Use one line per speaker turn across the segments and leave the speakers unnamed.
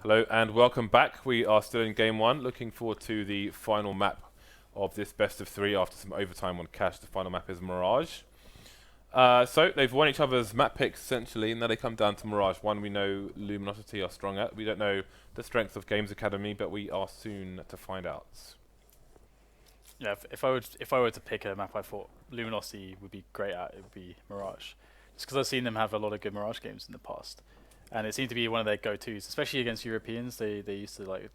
Hello and welcome back. We are still in game one, looking forward to the final map of this best of three after some overtime on cash. The final map is Mirage. So they've won each other's map picks essentially, and now they come down to Mirage. One we know Luminosity are strong at. We don't know the strength of Games Academy, but we are soon to find out.
Yeah, if I were to pick a map I thought Luminosity would be great at, it would be Mirage. Just because I've seen them have a lot of good Mirage games in the past, and it seemed to be one of their go-tos, especially against Europeans. They used to like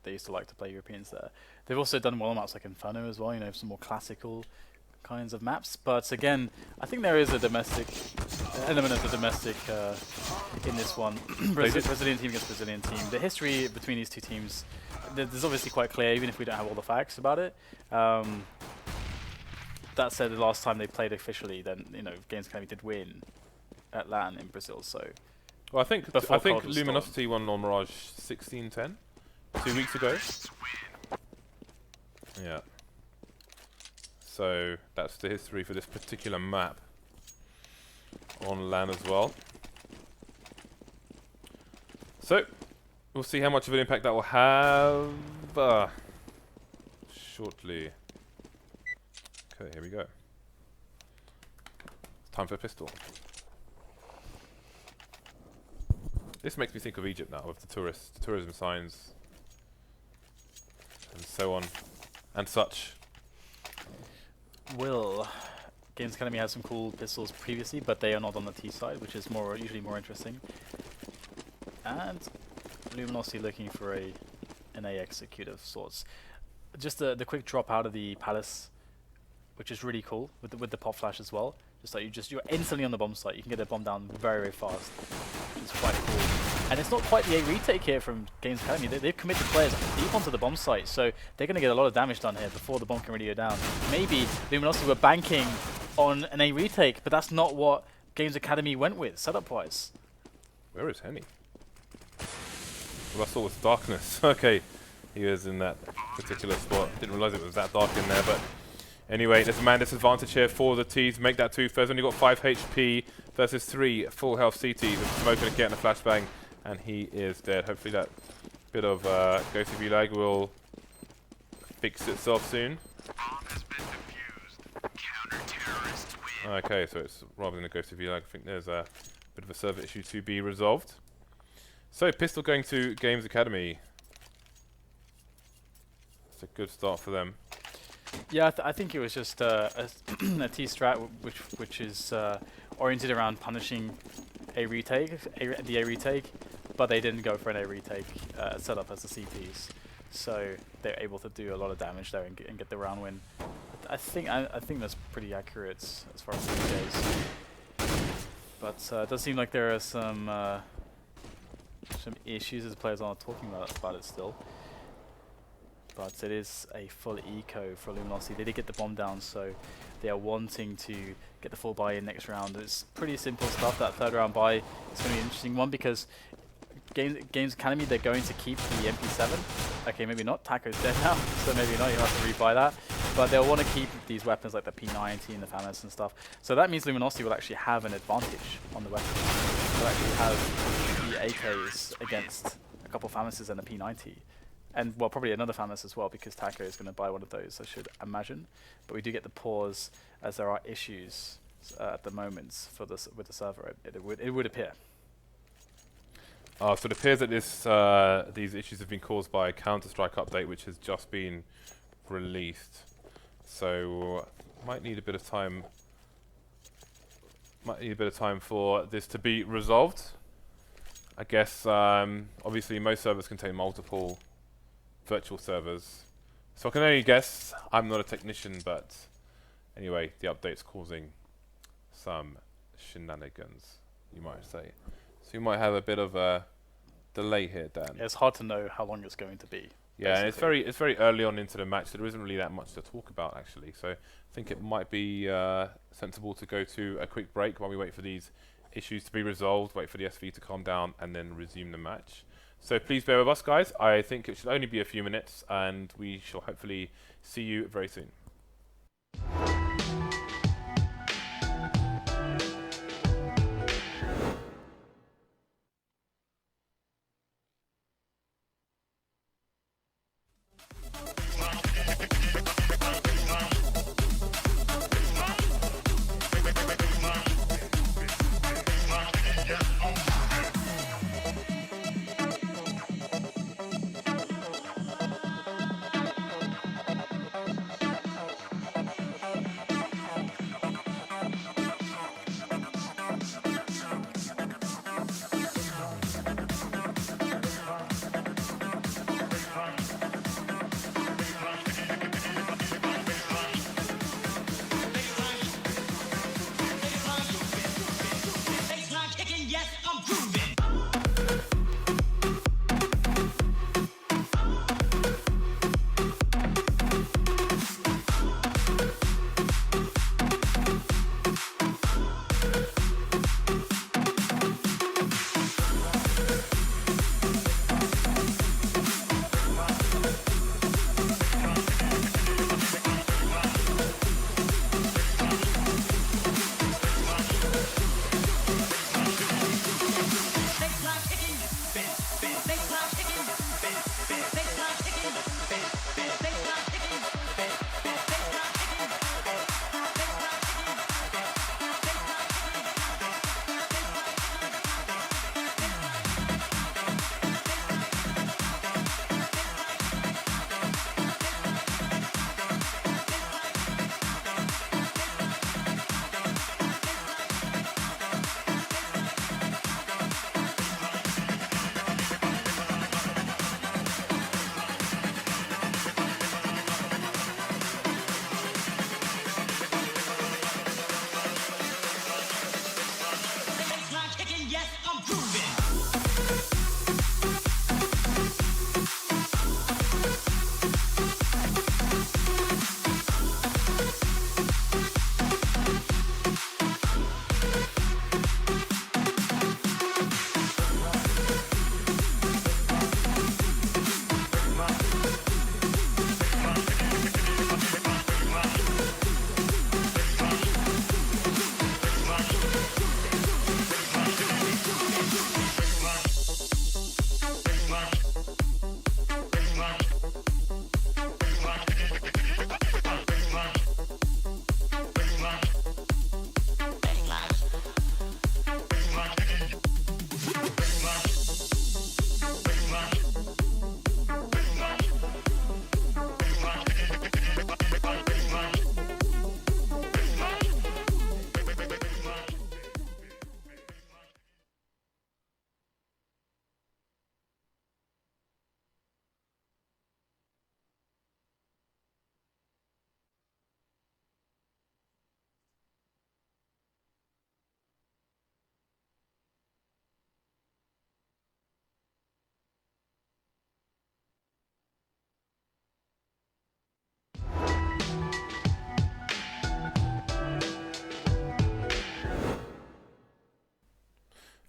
to play Europeans there. They've also done well maps like Inferno as well. You know, some more classical kinds of maps. But again, I think there is a domestic element of the domestic in this one. Brazilian team against Brazilian team. The history between these two teams, there's obviously quite clear, even if we don't have all the facts about it. That said, the last time they played officially, then Games Academy did win at LAN in Brazil. So,
well, I think Luminosity won on Mirage 16-10 2 weeks ago. Yeah. So that's the history for this particular map on LAN as well. So we'll see how much of an impact that will have shortly. Okay, here we go. It's time for a pistol. This makes me think of Egypt now, with the tourism signs, and so on, and such.
Will Games Academy has some cool pistols previously, but they are not on the T side, which is usually more interesting. And Luminosity looking for an A execute of sorts. Just the quick drop out of the palace, which is really cool with the pop flash as well. Just like you're instantly on the bomb site. You can get a bomb down very, very fast, which is quite cool. And it's not quite the A retake here from Games Academy. They've committed players deep onto the bomb site, so they're going to get a lot of damage done here before the bomb can really go down. Maybe Luminosity were banking on an A retake, but that's not what Games Academy went with setup-wise.
Where is Henny? Well, I saw was darkness. Okay, he was in that particular spot. Didn't realize it was that dark in there, but anyway, there's a man disadvantage here for the T's. Make that 2 first. Only got 5 HP versus 3 full health CTs. And Smoke gonna get in a flashbang, and he is dead. Hopefully that bit of ghosty VLAG will fix itself soon. Okay, so it's rather than a ghosty VLAG, I think there's a bit of a server issue to be resolved. So pistol going to Games Academy. It's a good start for them.
Yeah, I think it was just a T strat which is oriented around punishing the A retake, but they didn't go for an A retake setup as the CTs, so they're able to do a lot of damage there and get the round win. I think that's pretty accurate as far as the goes. But it does seem like there are some issues as players aren't talking about it still. But it is a full eco for Luminosity. They did get the bomb down, so they are wanting to get the full buy in next round. It's pretty simple stuff. That third round buy is going to be an interesting one because Games Academy, they're going to keep the MP7. Okay, maybe not. Taco's dead now, so maybe not. You'll have to rebuy that. But they'll want to keep these weapons like the P90 and the FAMAS and stuff. So that means Luminosity will actually have an advantage on the weapons. They'll actually have the AKs against a couple FAMASs and a P90. And, well, probably another FAMAS as well, because Taco is going to buy one of those, I should imagine. But we do get the pause, as there are issues at the moment for this with the server, it would appear.
So it appears that these issues have been caused by a Counter-Strike update, which has just been released. So might need a bit of time. Might need a bit of time for this to be resolved. I guess obviously most servers contain multiple virtual servers, so I can only guess. I'm not a technician, but anyway, the update's causing some shenanigans, you might say. So you might have a bit of a delay here, Dan.
Yeah, it's hard to know how long it's going to be.
Yeah, and it's very early on into the match, so there isn't really that much to talk about actually. So I think it might be sensible to go to a quick break while we wait for these issues to be resolved, wait for the SV to calm down, and then resume the match. So please bear with us, guys. I think it should only be a few minutes, and we shall hopefully see you very soon.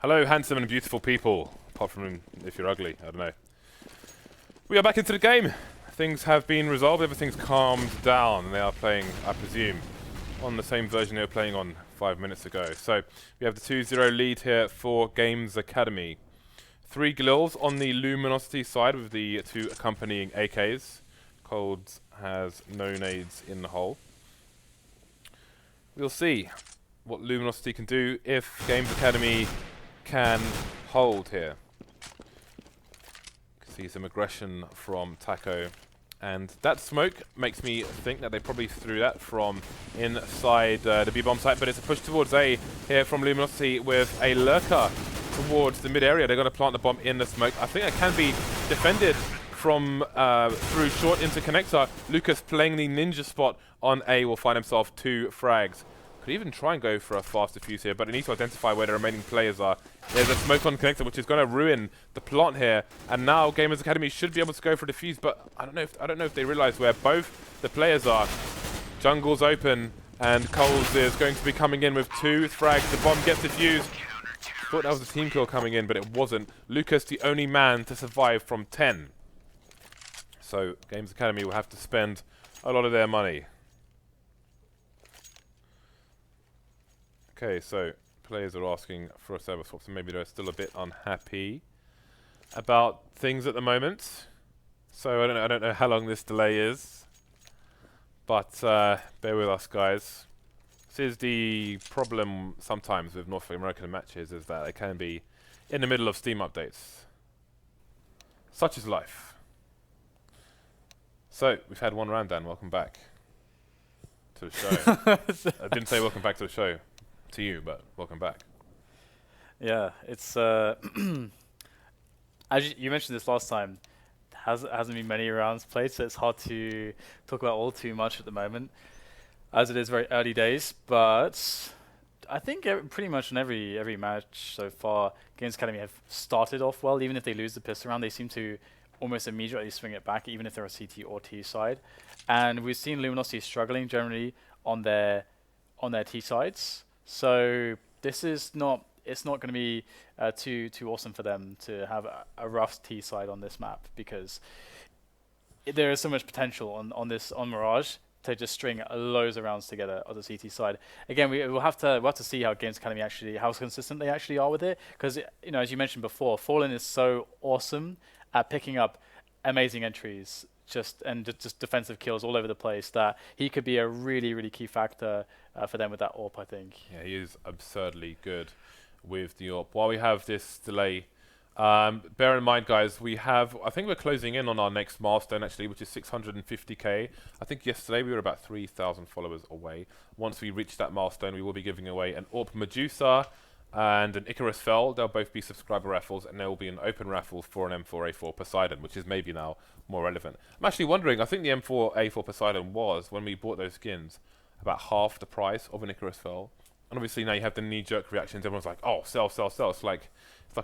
Hello, handsome and beautiful people. Apart from if you're ugly, I don't know. We are back into the game. Things have been resolved, everything's calmed down, and they are playing, I presume, on the same version they were playing on 5 minutes ago. So, we have the 2-0 lead here for Games Academy. 3 Glils on the Luminosity side with the 2 accompanying AKs. Colds has no nades in the hole. We'll see what Luminosity can do if Games Academy can hold here. See some aggression from Taco, and that smoke makes me think that they probably threw that from inside the B-bomb site, but it's a push towards A here from Luminosity with a lurker towards the mid area. They're going to plant the bomb in the smoke. I think it can be defended from through short into connector. Lucas playing the ninja spot on A will find himself 2 frags. Could even try and go for a fast defuse here, but it needs to identify where the remaining players are. There's a smoke on connector, which is going to ruin the plant here. And now Gamers Academy should be able to go for a defuse, but I don't know if they realize where both the players are. Jungle's open, and Coles is going to be coming in with 2 frags. The bomb gets defused. Thought that was a team kill coming in, but it wasn't. Lucas, the only man to survive from 10. So Games Academy will have to spend a lot of their money. Okay, so players are asking for a server swap, so maybe they're still a bit unhappy about things at the moment. So I don't know how long this delay is, but bear with us, guys. This is the problem sometimes with North American matches, is that they can be in the middle of Steam updates. Such is life. So we've had 1 round, Dan. Welcome back to the show. I didn't say welcome back to the show to you, but welcome back.
Yeah, it's as you mentioned this last time, hasn't been many rounds played, so it's hard to talk about all too much at the moment, as it is very early days. But I think pretty much in every match so far, Games Academy have started off well. Even if they lose the pistol round, they seem to almost immediately swing it back, even if they're a CT or T side. And we've seen Luminosity struggling generally on their T sides. So this is not, it's not going to be too awesome for them to have a rough T side on this map, because there is so much potential on Mirage to just string loads of rounds together on the CT side. Again, we'll have to see how Games Academy actually, how consistent they actually are with it, because as you mentioned before, Fallen is so awesome at picking up amazing entries, just defensive kills all over the place, that he could be a really key factor for them with that AWP, I think.
Yeah, he is absurdly good with the AWP. While we have this delay, bear in mind, guys, I think we're closing in on our next milestone, actually, which is 650k. I think yesterday we were about 3,000 followers away. Once we reach that milestone, we will be giving away an AWP Medusa and an Icarus Fell. They'll both be subscriber raffles, and there will be an open raffle for an M4A4 Poseidon, which is maybe now more relevant. I'm actually wondering, I think the M4A4 Poseidon was, when we bought those skins, about half the price of an Icarus Fell. And obviously now you have the knee-jerk reactions. Everyone's like, "Oh, sell, sell, sell." It's like the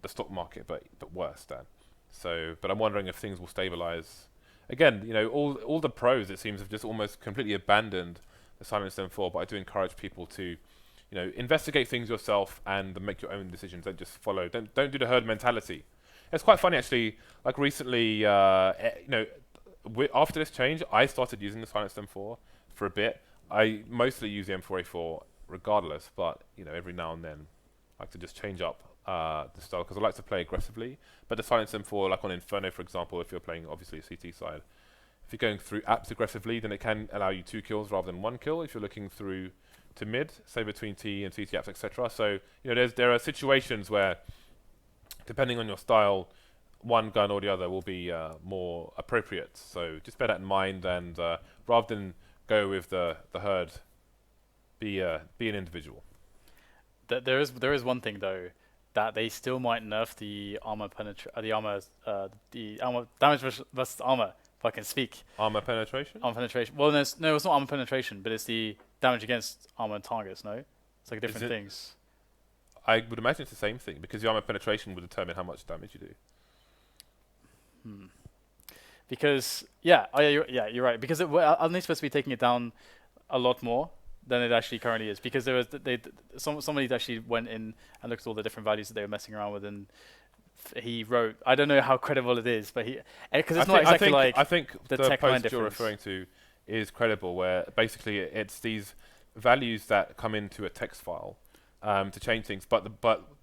stock market, but worse, Dan. So, but I'm wondering if things will stabilize. Again, all the pros, it seems, have just almost completely abandoned the Silence M4. But I do encourage people to, investigate things yourself and make your own decisions. Don't just follow. Don't do the herd mentality. It's quite funny, actually. Like recently, after this change, I started using the Silence M4 for a bit. I mostly use the M4A4 regardless, but every now and then I like to just change up the style, because I like to play aggressively. But the Silence M4, like on Inferno, for example, if you're playing obviously a CT side, if you're going through apps aggressively, then it can allow you 2 kills rather than 1 kill if you're looking through to mid, say between T and CT apps, etc. So there are situations where, depending on your style, one gun or the other will be more appropriate. So just bear that in mind, and rather than go with the herd, be an individual.
There is one thing though, that they still might nerf the armor damage versus armor. If I can speak.
Armor penetration.
Armor penetration. Well, no, it's not armor penetration, but it's the damage against armor and targets. No, it's like different things.
I would imagine it's the same thing, because the armor penetration would determine how much damage you do.
Because you're right. Because aren't they supposed to be taking it down a lot more than it actually currently is, because there was somebody actually went in and looked at all the different values that they were messing around with, and he wrote, I don't know how credible it is, but because it's not exactly
I think
the
the
Tech
post
9
you're
difference.
referring to is credible, where basically it's these values that come into a text file to change things, but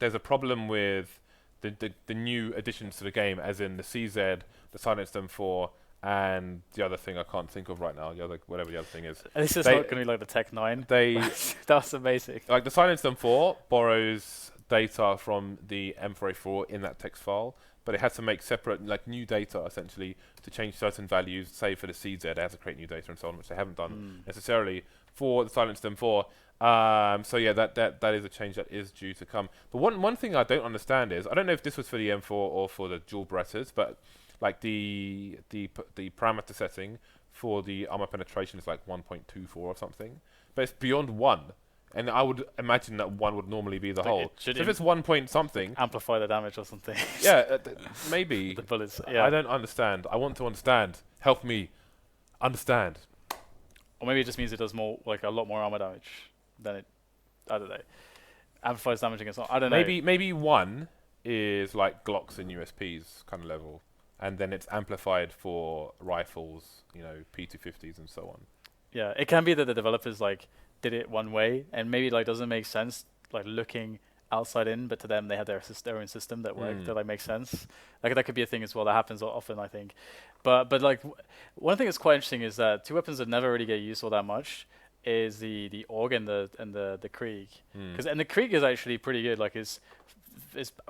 there's a problem with the new additions to the game, as in the CZ, the Silenced M4, and the other thing I can't think of right now, whatever the other thing is.
This is not going to be like the Tech 9. That's amazing.
Like the Silenced M4 borrows data from the M4A4 in that text file, but it has to make separate, like, new data essentially to change certain values. Say for the CZ, it has to create new data and so on, which they haven't done necessarily for the Silenced M4. So yeah, that is a change that is due to come. But one thing I don't understand is, I don't know if this was for the M4 or for the dual Berettas, but like the parameter setting for the armor penetration is like 1.24 or something, but it's beyond 1. And I would imagine that 1 would normally be the whole. So if it's 1 point something,
amplify the damage or something.
Yeah, maybe.
The bullets. Yeah.
I don't understand. I want to understand. Help me understand.
Or maybe it just means it does more, like a lot more armor damage than it. I don't know. Amplifies damage against. I don't know.
Maybe 1 is like Glocks and USPs kind of level, and then it's amplified for rifles, P250s and so on.
Yeah, it can be that the developers like did it one way, and maybe like doesn't make sense, like looking outside in, but to them they have their own system that works, that like makes sense. Like that could be a thing as well. That happens often, I think. But like one thing that's quite interesting is that two weapons that never really get used all that much is the AUG and the Krieg. And the Krieg is actually pretty good. Like it's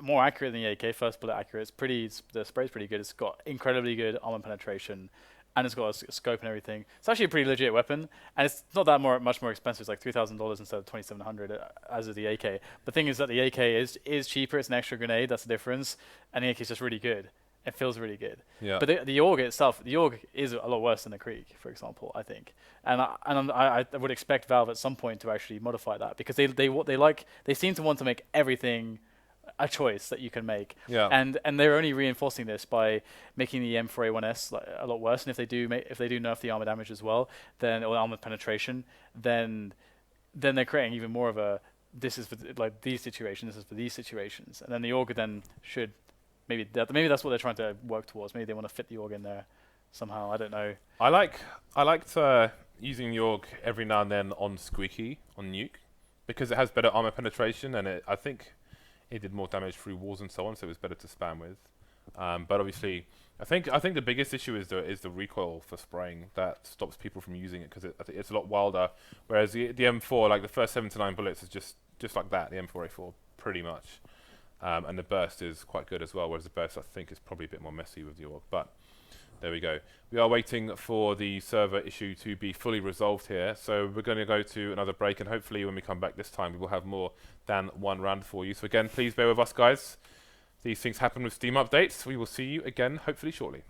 more accurate than the AK. First bullet accurate. The spray's pretty good. It's got incredibly good armor penetration, and it's got a scope and everything. It's actually a pretty legit weapon, and it's not that much more expensive. It's like $3,000 instead of $2,700 as of the AK. The thing is that the AK is cheaper. It's an extra grenade. That's the difference. And the AK is just really good. It feels really good.
Yeah.
But the AUG itself, the AUG is a lot worse than the Krieg, for example, I think. And I would expect Valve at some point to actually modify that, because they seem to want to make everything a choice that you can make.
Yeah.
And they're only reinforcing this by making the M4A1S a lot worse. And if they do nerf the armor damage as well, or armor penetration, then they're creating even more of a, this is for like these situations, this is for these situations. And then the AUG then should maybe that's what they're trying to work towards. Maybe they want to fit the AUG in there somehow. I don't know.
I liked using the AUG every now and then on Squeaky on Nuke, because it has better armor penetration, and I think it did more damage through walls and so on, so it was better to spam with. But obviously, I think the biggest issue is the recoil for spraying that stops people from using it, because it's a lot wilder. Whereas the M4, like the first 7 to 9 bullets, is just like that. The M4A4 pretty much, and the burst is quite good as well. Whereas the burst, I think, is probably a bit more messy with the AUG. But there we go. We are waiting for the server issue to be fully resolved here, so we're going to go to another break, and hopefully when we come back this time we will have more than one round for you. So again, please bear with us, guys. These things happen with Steam updates. We will see you again hopefully shortly.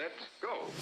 set, go.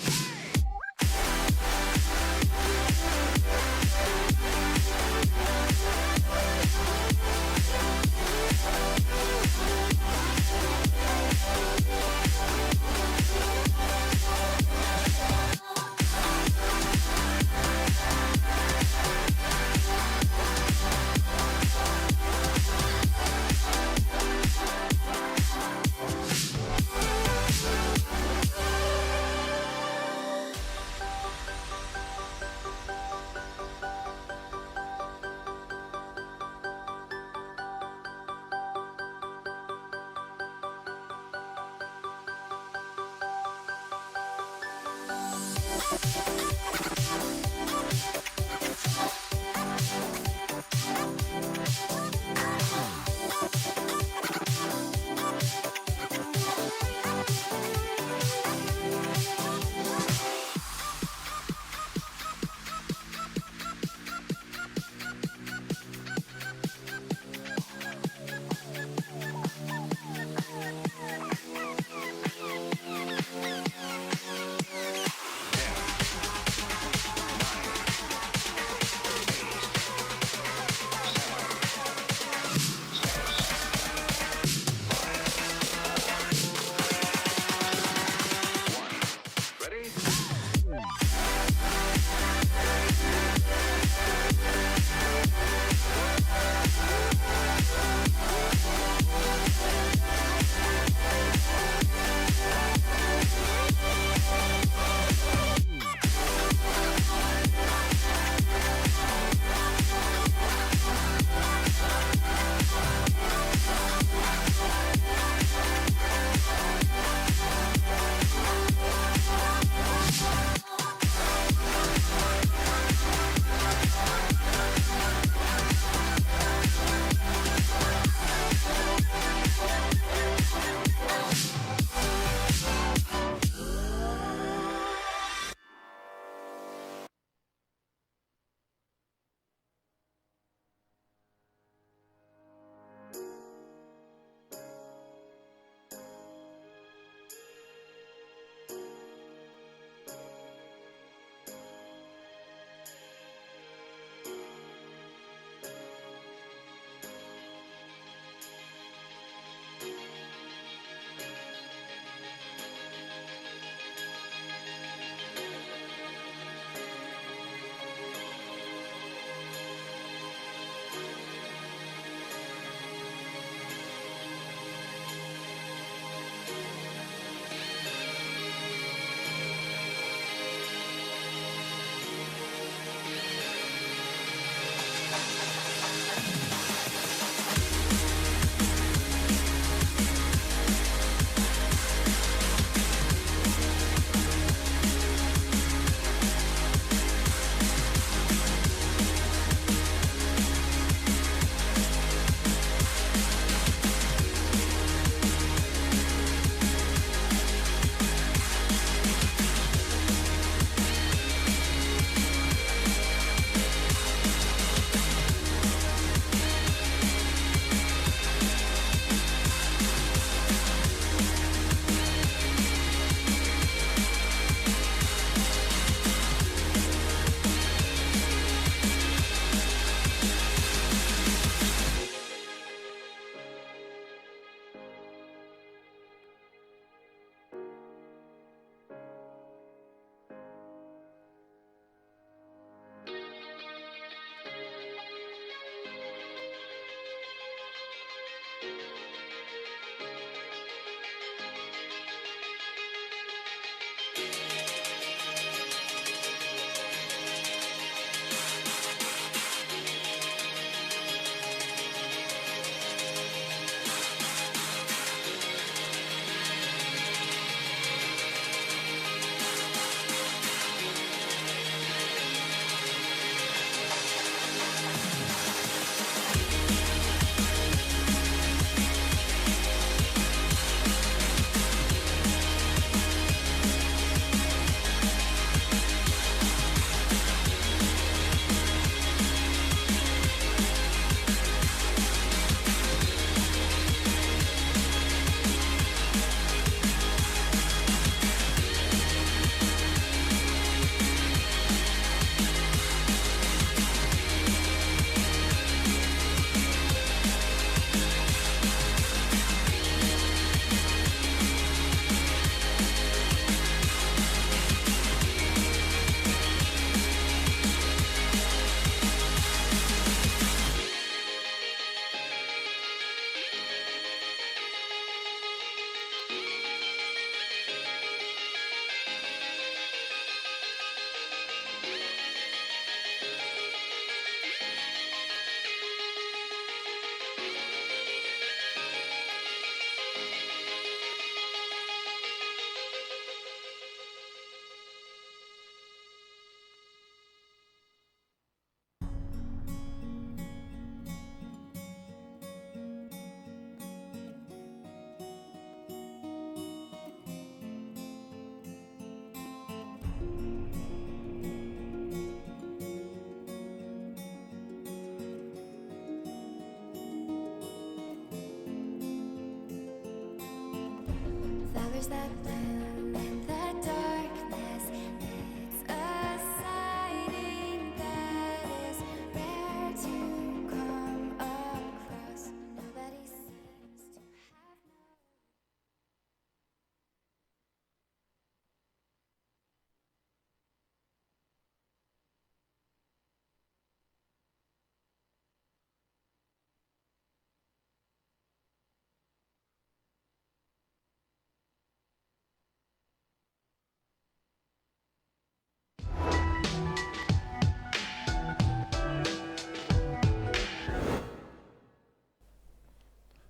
colors that bloom in the darkness. It's a sighting that is rare to come across. Nobody seems to have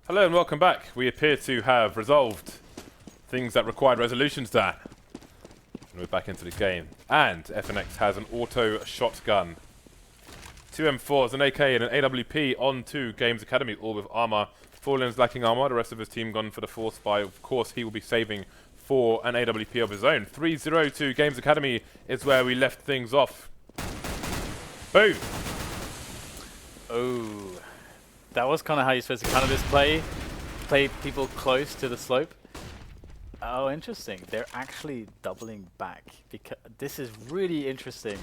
Hello and welcome back. We appear to have resolved things that required resolutions, Dan. And we're back into the game. And FNX has an auto shotgun. 2 M4s, an AK and an AWP on to Games Academy, all with armor. Fallen's lacking armor, the rest of his team gone for the Force Spy. Of course, he will be saving for an AWP of his own. 3-0 to Games Academy is where we left things off. Boom!
Oh. That was kind of how you're supposed to counter this play people close to the slope. Oh, interesting. They're actually doubling back. Because this is really interesting.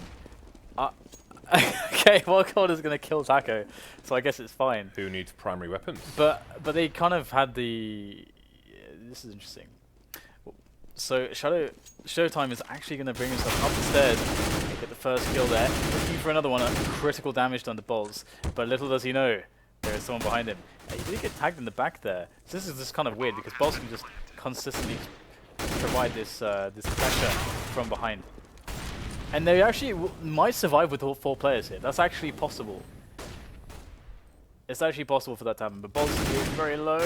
Okay, Wildcard is going to kill Taco, so I guess it's fine.
Who needs primary weapons?
But they kind of had the... this is interesting. So Showtime is actually going to bring himself up the stairs, get the first kill there, looking for another one, critical damage done to Bolts, but little does he know, there is someone behind him. He did get tagged in the back there. So this is just kind of weird because Bolts can just consistently provide this this pressure from behind. And they actually might survive with all 4 players here. That's actually possible. It's actually possible for that to happen, but Bolts is very low.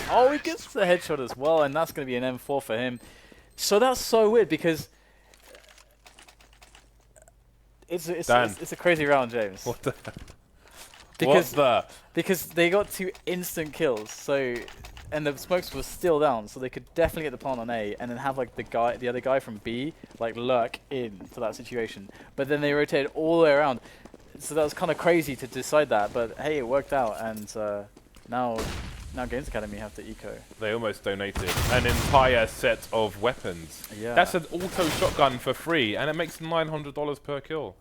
Oh, he gets the headshot as well, and that's going to be an M4 for him. So that's so weird because it's a crazy round, James.
What the?
Because they got 2 instant kills, so and the smokes were still down, so they could definitely get the plant on A, and then have like the other guy from B like lurk into that situation. But then they rotated all the way around, so that was kind of crazy to decide that. But hey, it worked out, and now Games Academy have to eco.
They almost donated an entire set of weapons.
Yeah,
that's an auto shotgun for free, and it makes $900 per kill.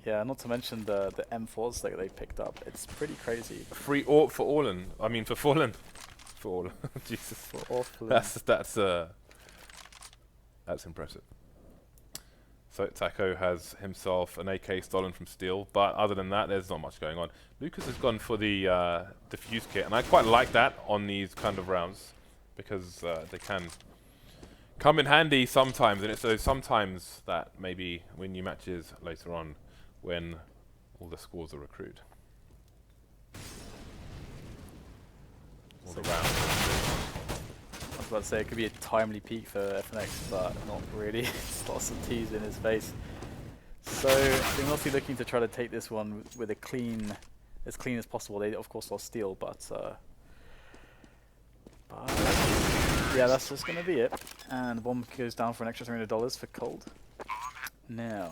Yeah, not to mention the M4s that they picked up. It's pretty crazy.
Free for Fallen. I mean for Fallen. For all. Jesus.
For all
that's impressive. So Taco has himself an AK stolen from Steel, but other than that, there's not much going on. Lucas has gone for the diffuse kit, and I quite like that on these kind of rounds because they can come in handy sometimes, and it's those sometimes that maybe win you matches later on when all the scores are accrued. All the rounds.
I was about to say it could be a timely peak for FNX, but not really. It's lots of T's in his face. So they're mostly looking to try to take this one with as clean as possible. They of course lost Steel, but yeah, that's just gonna be it. And the bomb goes down for an extra $300 for Cold. Now,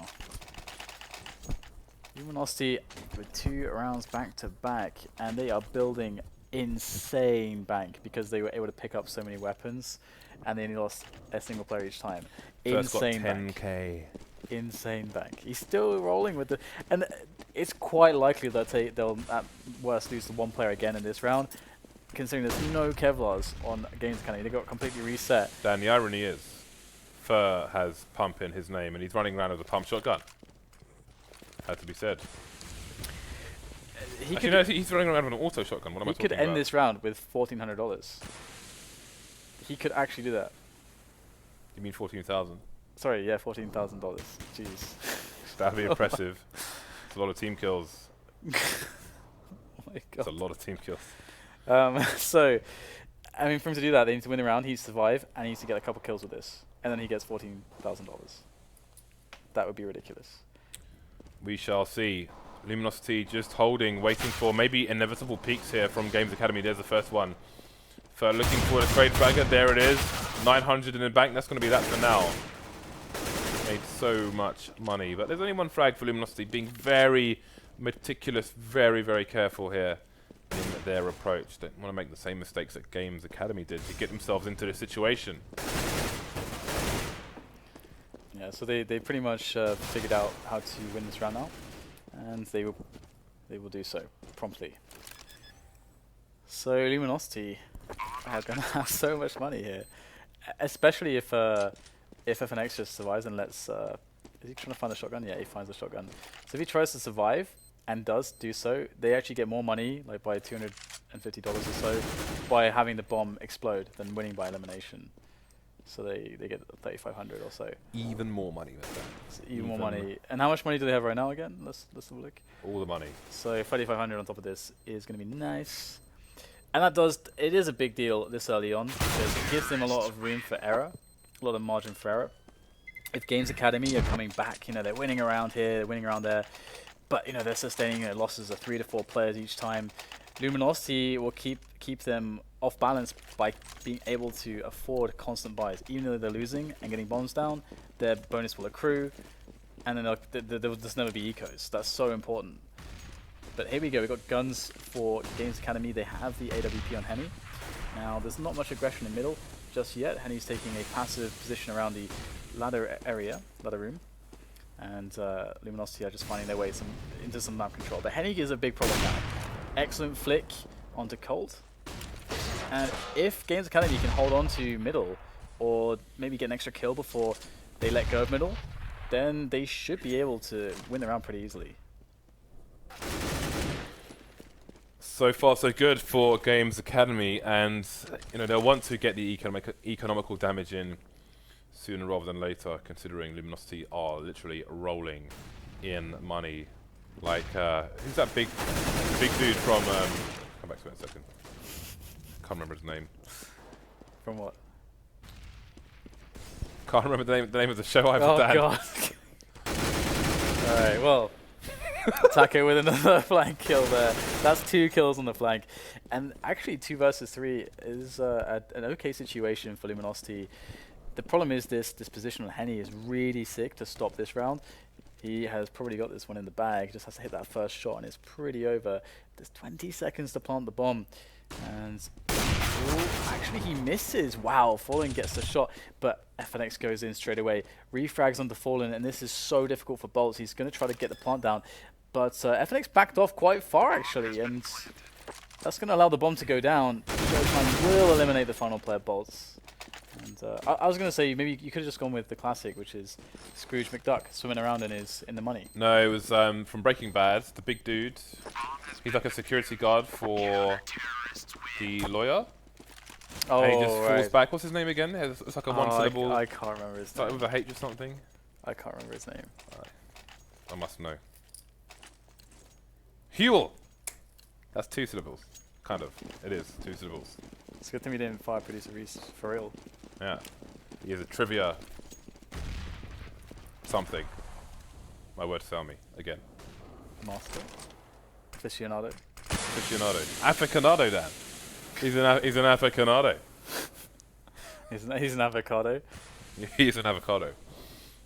Luminosity with 2 rounds back to back, and they are building insane bank because they were able to pick up so many weapons, and they only lost a single player each time. Insane bank. 10K. Insane bank. He's still rolling with the, and it's quite likely that they'll at worst lose to 1 player again in this round, considering there's no Kevlars on Games Academy. They got completely reset.
Dan, the irony is, Fur has pump in his name, and he's running around with a pump shotgun. Had to be said. He's running around with an auto shotgun. What am I talking about?
He could end this round with $1,400. He could actually do that.
You mean 14,000?
Sorry, yeah, $14,000. Jeez.
That'd be impressive. It's a lot of team kills.
Oh my god.
It's a lot of team kills.
So, I mean, for him to do that, they need to win the round. He needs to survive, and he needs to get a couple kills with this, and then he gets $14,000. That would be ridiculous.
We shall see. Luminosity just holding, waiting for maybe inevitable peaks here from Games Academy. There's the first one. For looking for the trade fragger, there it is. 900 in the bank. That's going to be that for now. Made so much money, but there's only 1 frag for Luminosity. Being very meticulous, very, very careful here in their approach. They want to make the same mistakes that Games Academy did to get themselves into this situation.
Yeah, so they pretty much figured out how to win this round now, and they will do so promptly. So Luminosity are going to have so much money here, especially if FNX just survives and lets. Is he trying to find a shotgun? Yeah, he finds a shotgun. So if he tries to survive and does do so, they actually get more money, like by $250 or so, by having the bomb explode than winning by elimination. So they get 3,500 or so.
Even more money with that.
So even more money. And how much money do they have right now again? Let's have a look.
All the money.
So 3,500 on top of this is going to be nice. And it is a big deal this early on because it gives them a lot of room for error, a lot of margin for error. If Games Academy are coming back, they're winning around here, they're winning around there, but they're sustaining losses of 3 to 4 players each time. Luminosity will keep them off balance by being able to afford constant buys. Even though they're losing and getting bombs down, their bonus will accrue, and then there'll just never be ecos. That's so important. But here we go, we've got guns for Games Academy. They have the AWP on Henny. Now, there's not much aggression in middle just yet. Henny's taking a passive position around the ladder room. And Luminosity are just finding their way into some map control. But Henny is a big problem now. Excellent flick onto Colt. And if Games Academy can hold on to middle, or maybe get an extra kill before they let go of middle, then they should be able to win the round pretty easily.
So far, so good for Games Academy, and they'll want to get the economical damage in sooner rather than later, considering Luminosity are literally rolling in money. Like, who's that big dude from? Come back to it in a second. Can't remember his name.
From what?
Can't remember the name of the show I've
done.
Oh
god. Alright, well. Taco with another flank kill there. That's 2 kills on the flank. And actually 2 versus 3 is an okay situation for Luminosity. The problem is this position on Henny is really sick to stop this round. He has probably got this one in the bag. Just has to hit that first shot and it's pretty over. There's 20 seconds to plant the bomb. And actually he misses. Wow, Fallen gets the shot, but FNX goes in straight away. Refrags onto Fallen, and this is so difficult for Bolts. He's going to try to get the plant down, but FNX backed off quite far actually, and that's going to allow the bomb to go down. Showtime will eliminate the final player, Bolts. And I was going to say maybe you could have just gone with the classic, which is Scrooge McDuck swimming around in the money.
No, it was from Breaking Bad. The big dude. He's like a security guard for the lawyer.
Oh,
and he just falls back. What's his name again? It's like a one-syllable.
I can't remember his name.
With a H or something.
I can't remember his name.
I must know. Huel. That's 2 syllables. Kind of. It is 2 syllables.
It's a good thing we didn't fire Producer Reese for real.
Yeah. He is a trivia something. My word to tell me. Again.
Master. Aficionado.
Aficionado, Dan. He's an aficionado.
He's an avocado.
He's an avocado.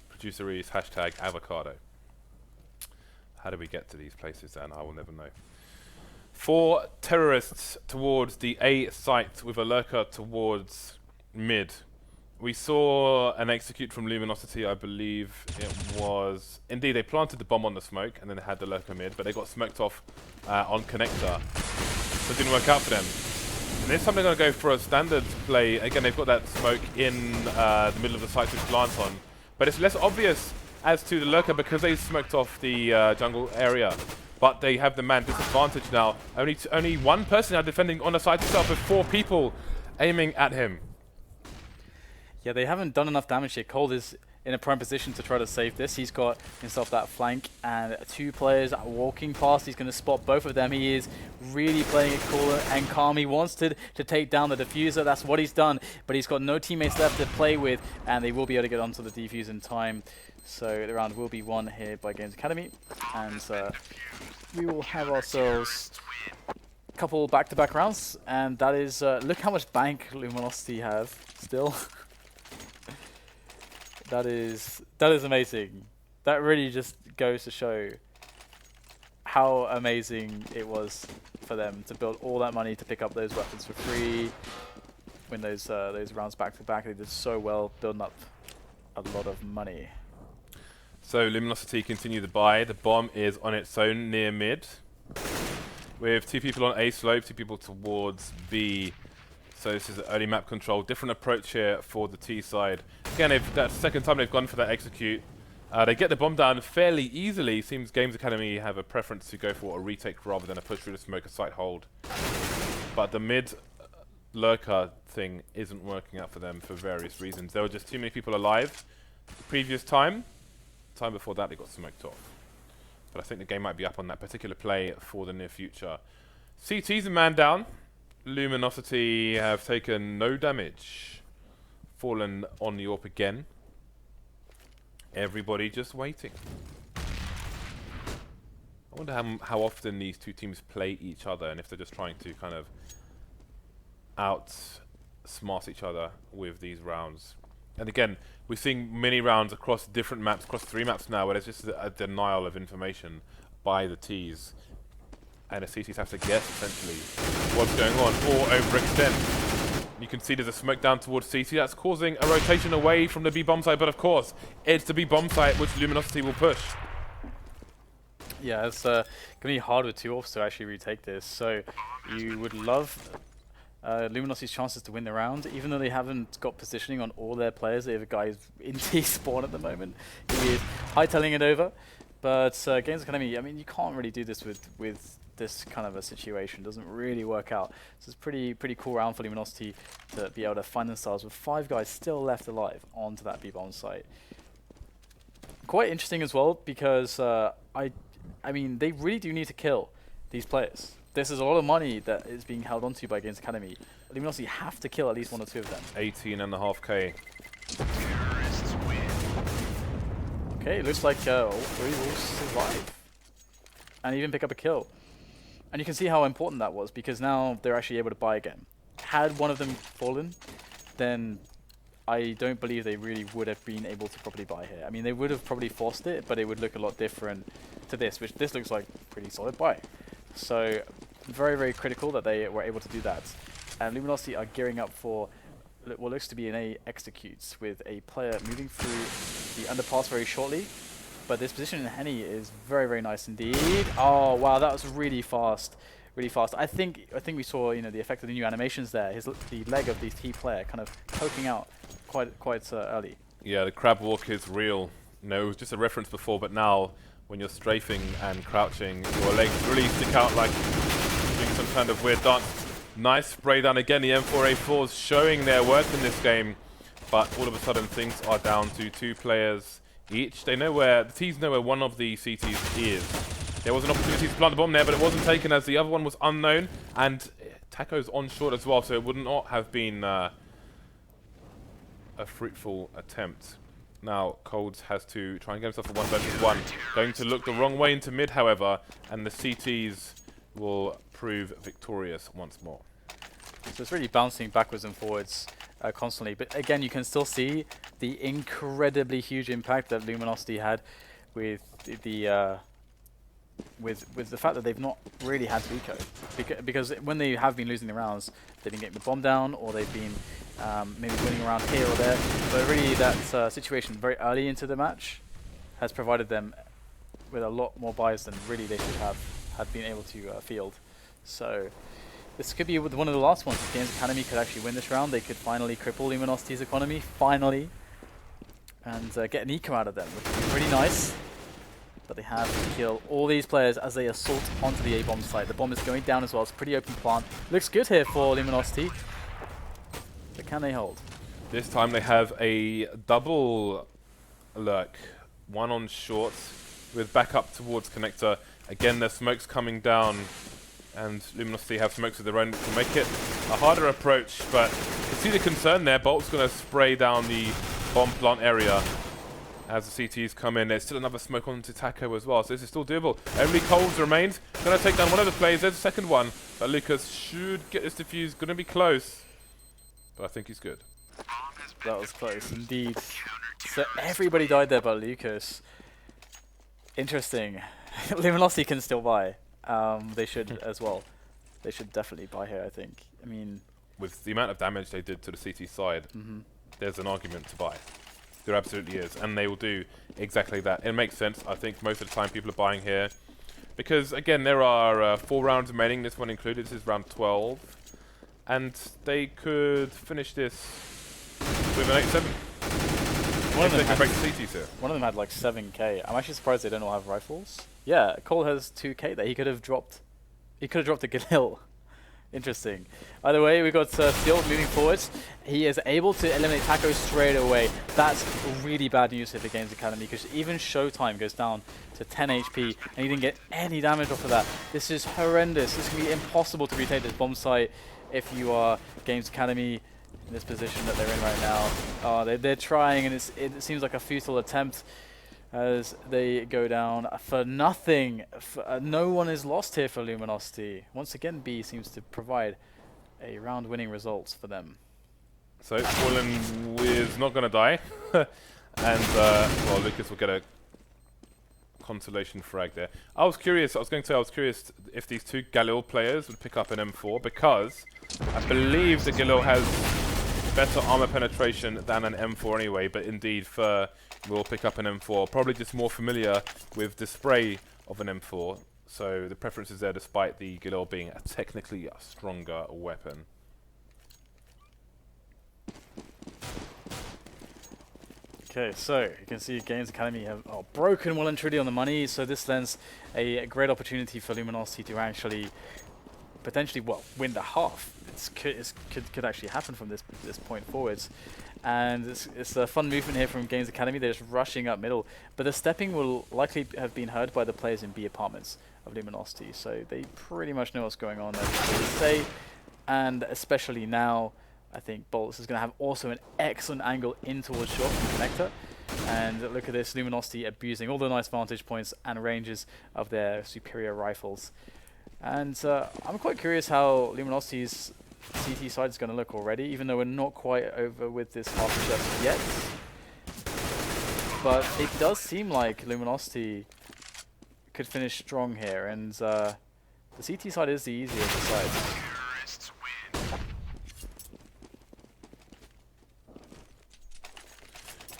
Producer Reese, #avocado. How do we get to these places, Dan? I will never know. 4 terrorists towards the A site with a lurker towards mid. We saw an execute from Luminosity, I believe it was. Indeed, they planted the bomb on the smoke and then they had the lurker mid, but they got smoked off on connector. So it didn't work out for them. And this time they're going to go for a standard play. Again, they've got that smoke in the middle of the site to glance on. But it's less obvious as to the lurker because they smoked off the jungle area. But they have the man disadvantage now. Only one person now defending on the site itself with 4 people aiming at him.
Yeah, they haven't done enough damage here. Cold is in a prime position to try to save this. He's got himself that flank and 2 players walking past. He's going to spot both of them. He is really playing it cool and calm. He wants to take down the diffuser. That's what he's done. But he's got no teammates left to play with, and they will be able to get onto the defuse in time. So the round will be won here by Games Academy, and we will have ourselves a couple back-to-back rounds. And that is look how much bank Luminosity have still. That is amazing. That really just goes to show how amazing it was for them to build all that money to pick up those weapons for free, win those rounds back to back. They did so well, building up a lot of money.
So Luminosity continue the buy. The bomb is on its own near mid, with 2 people on A slope, 2 people towards B. So this is early map control. Different approach here for the T side. Again, that's the second time they've gone for that execute. They get the bomb down fairly easily. Seems Games Academy have a preference to go for a retake rather than a push through the smoke, a site hold. But the mid lurker thing isn't working out for them for various reasons. There were just too many people alive the previous time. Time before that, they got smoked off. But I think the game might be up on that particular play for the near future. CT's a man down. Luminosity have taken no damage. Fallen on the AWP again. Everybody just waiting. I wonder how often these two teams play each other and if they're just trying to kind of outsmart each other with these rounds. And again, we're seeing many rounds across different maps, across 3 maps now, where there's just a denial of information by the Ts. And the CTs have to guess, essentially, what's going on, or overextend. You can see there's a smoke down towards CT. That's causing a rotation away from the B bomb site, but of course, it's the B bomb site which Luminosity will push.
Yeah, it's going to be hard with 2 AWPs to actually retake this. So you would love Luminosity's chances to win the round, even though they haven't got positioning on all their players. They have a guy in T spawn at the moment. He is hightailing it over. But Games Academy, I mean, you can't really do this with this kind of a situation. It doesn't really work out. So it's pretty cool round for Luminosity to be able to find themselves with 5 guys still left alive onto that B-bomb site. Quite interesting as well, because I mean, they really do need to kill these players. This is a lot of money that is being held onto by Games Academy. Luminosity have to kill at least 1 or 2 of them.
18.5k.
Okay, it looks like all 3 will survive and even pick up a kill. And you can see how important that was, because now they're actually able to buy again. Had one of them fallen, then I don't believe they really would have been able to properly buy here. I mean, they would have probably forced it, but it would look a lot different to this, which this looks like pretty solid buy. So very, very critical that they were able to do that. And Luminosity are gearing up for what looks to be an A executes, with a player moving through the underpass very shortly. But this position in Henny is very, very nice indeed. Oh wow, that was really fast, really fast. I think we saw, you know, the effect of the new animations there. The leg of the T player kind of poking out quite early.
Yeah, the crab walk is real. No, it was just a reference before, but now when you're strafing and crouching, your legs really stick out like doing some kind of weird dance. Nice spray down again. The M4A4s showing their worth in this game, but all of a sudden things are down to 2 players each. They know where the T's know where one of the CTs is. There was an opportunity to plant the bomb there, but it wasn't taken as the other one was unknown, and Taco's on short as well, so it would not have been a fruitful attempt. Now Colds has to try and get himself a 1 versus 1. Going to look the wrong way into mid, however, and the CTs will prove victorious once more.
So it's really bouncing backwards and forwards constantly, but again, you can still see the incredibly huge impact that Luminosity had with the fact that they've not really had to eco, because when they have been losing the rounds, they've been getting the bomb down, or they've been maybe winning around here or there. But really, that situation very early into the match has provided them with a lot more buys than really they should have been able to field. So this could be one of the last ones. If Games Academy could actually win this round, they could finally cripple Luminosity's economy, finally, and get an eco out of them, which would be pretty nice. But they have to kill all these players as they assault onto the A-bomb site. The bomb is going down as well. It's a pretty open plant. Looks good here for Luminosity, but can they hold?
This time they have a double lurk. 1 on short with backup towards connector. Again, the smoke's coming down, and Luminosity have smokes of their own to make it a harder approach, but you can see the concern there. Bolt's going to spray down the bomb plant area as the CTs come in. There's still another smoke onto Taco as well, so this is still doable. Only Coles remains. Going to take down one of the players. There's a second one, but Lucas should get this defused. Going to be close, but I think he's good.
That was close indeed. So everybody died there but Lucas. Interesting. Luminosity can still buy. They should as well. they should definitely buy here, I think. I mean,
with the amount of damage they did to the CT side, there's an argument to buy. There absolutely is, and they will do exactly that. It makes sense. I think most of the time people are buying here because, again, there are 4 rounds remaining, this one included. This is round 12, and they could finish this with an 8-7. If they can break the CTs here.
One of them had like 7k. I'm actually surprised they don't all have rifles. Yeah, Cole has 2k there. He could have dropped a Galil. Interesting. Either way, we've got Steel moving forwards. He is able to eliminate Taco straight away. That's really bad news here for Games Academy, because even Showtime goes down to 10 HP, and he didn't get any damage off of that. This is horrendous. This is going to be impossible to retake this bomb site if you are Games Academy in this position that they're in right now. They're trying, and it seems like a futile attempt as they go down for nothing. No one is lost here for Luminosity. Once again, B seems to provide a round-winning results for them.
So, Fallen is not going to die. And, well, Lucas will get a consolation frag there. I was curious if these 2 Galil players would pick up an M4, because I believe the Galil has better armor penetration than an M4 anyway, but indeed Fur will pick up an M4, probably just more familiar with the spray of an M4, so the preference is there despite the Galil being technically a stronger weapon.
Okay, so you can see Games Academy have broken well and truly on the money, so this lends a great opportunity for Luminosity to actually potentially, well, win the half. It could actually happen from this point forwards. And it's a fun movement here from Games Academy. They're just rushing up middle, but the stepping will likely have been heard by the players in B apartments of Luminosity, so they pretty much know what's going on, as they would say. And especially now, I think Bolts is going to have also an excellent angle in towards short from Connector. And look at this, Luminosity abusing all the nice vantage points and ranges of their superior rifles. And I'm quite curious how Luminosity's CT side is going to look already, even though we're not quite over with this half just yet. But it does seem like Luminosity could finish strong here, and the CT side is the easier of the sides.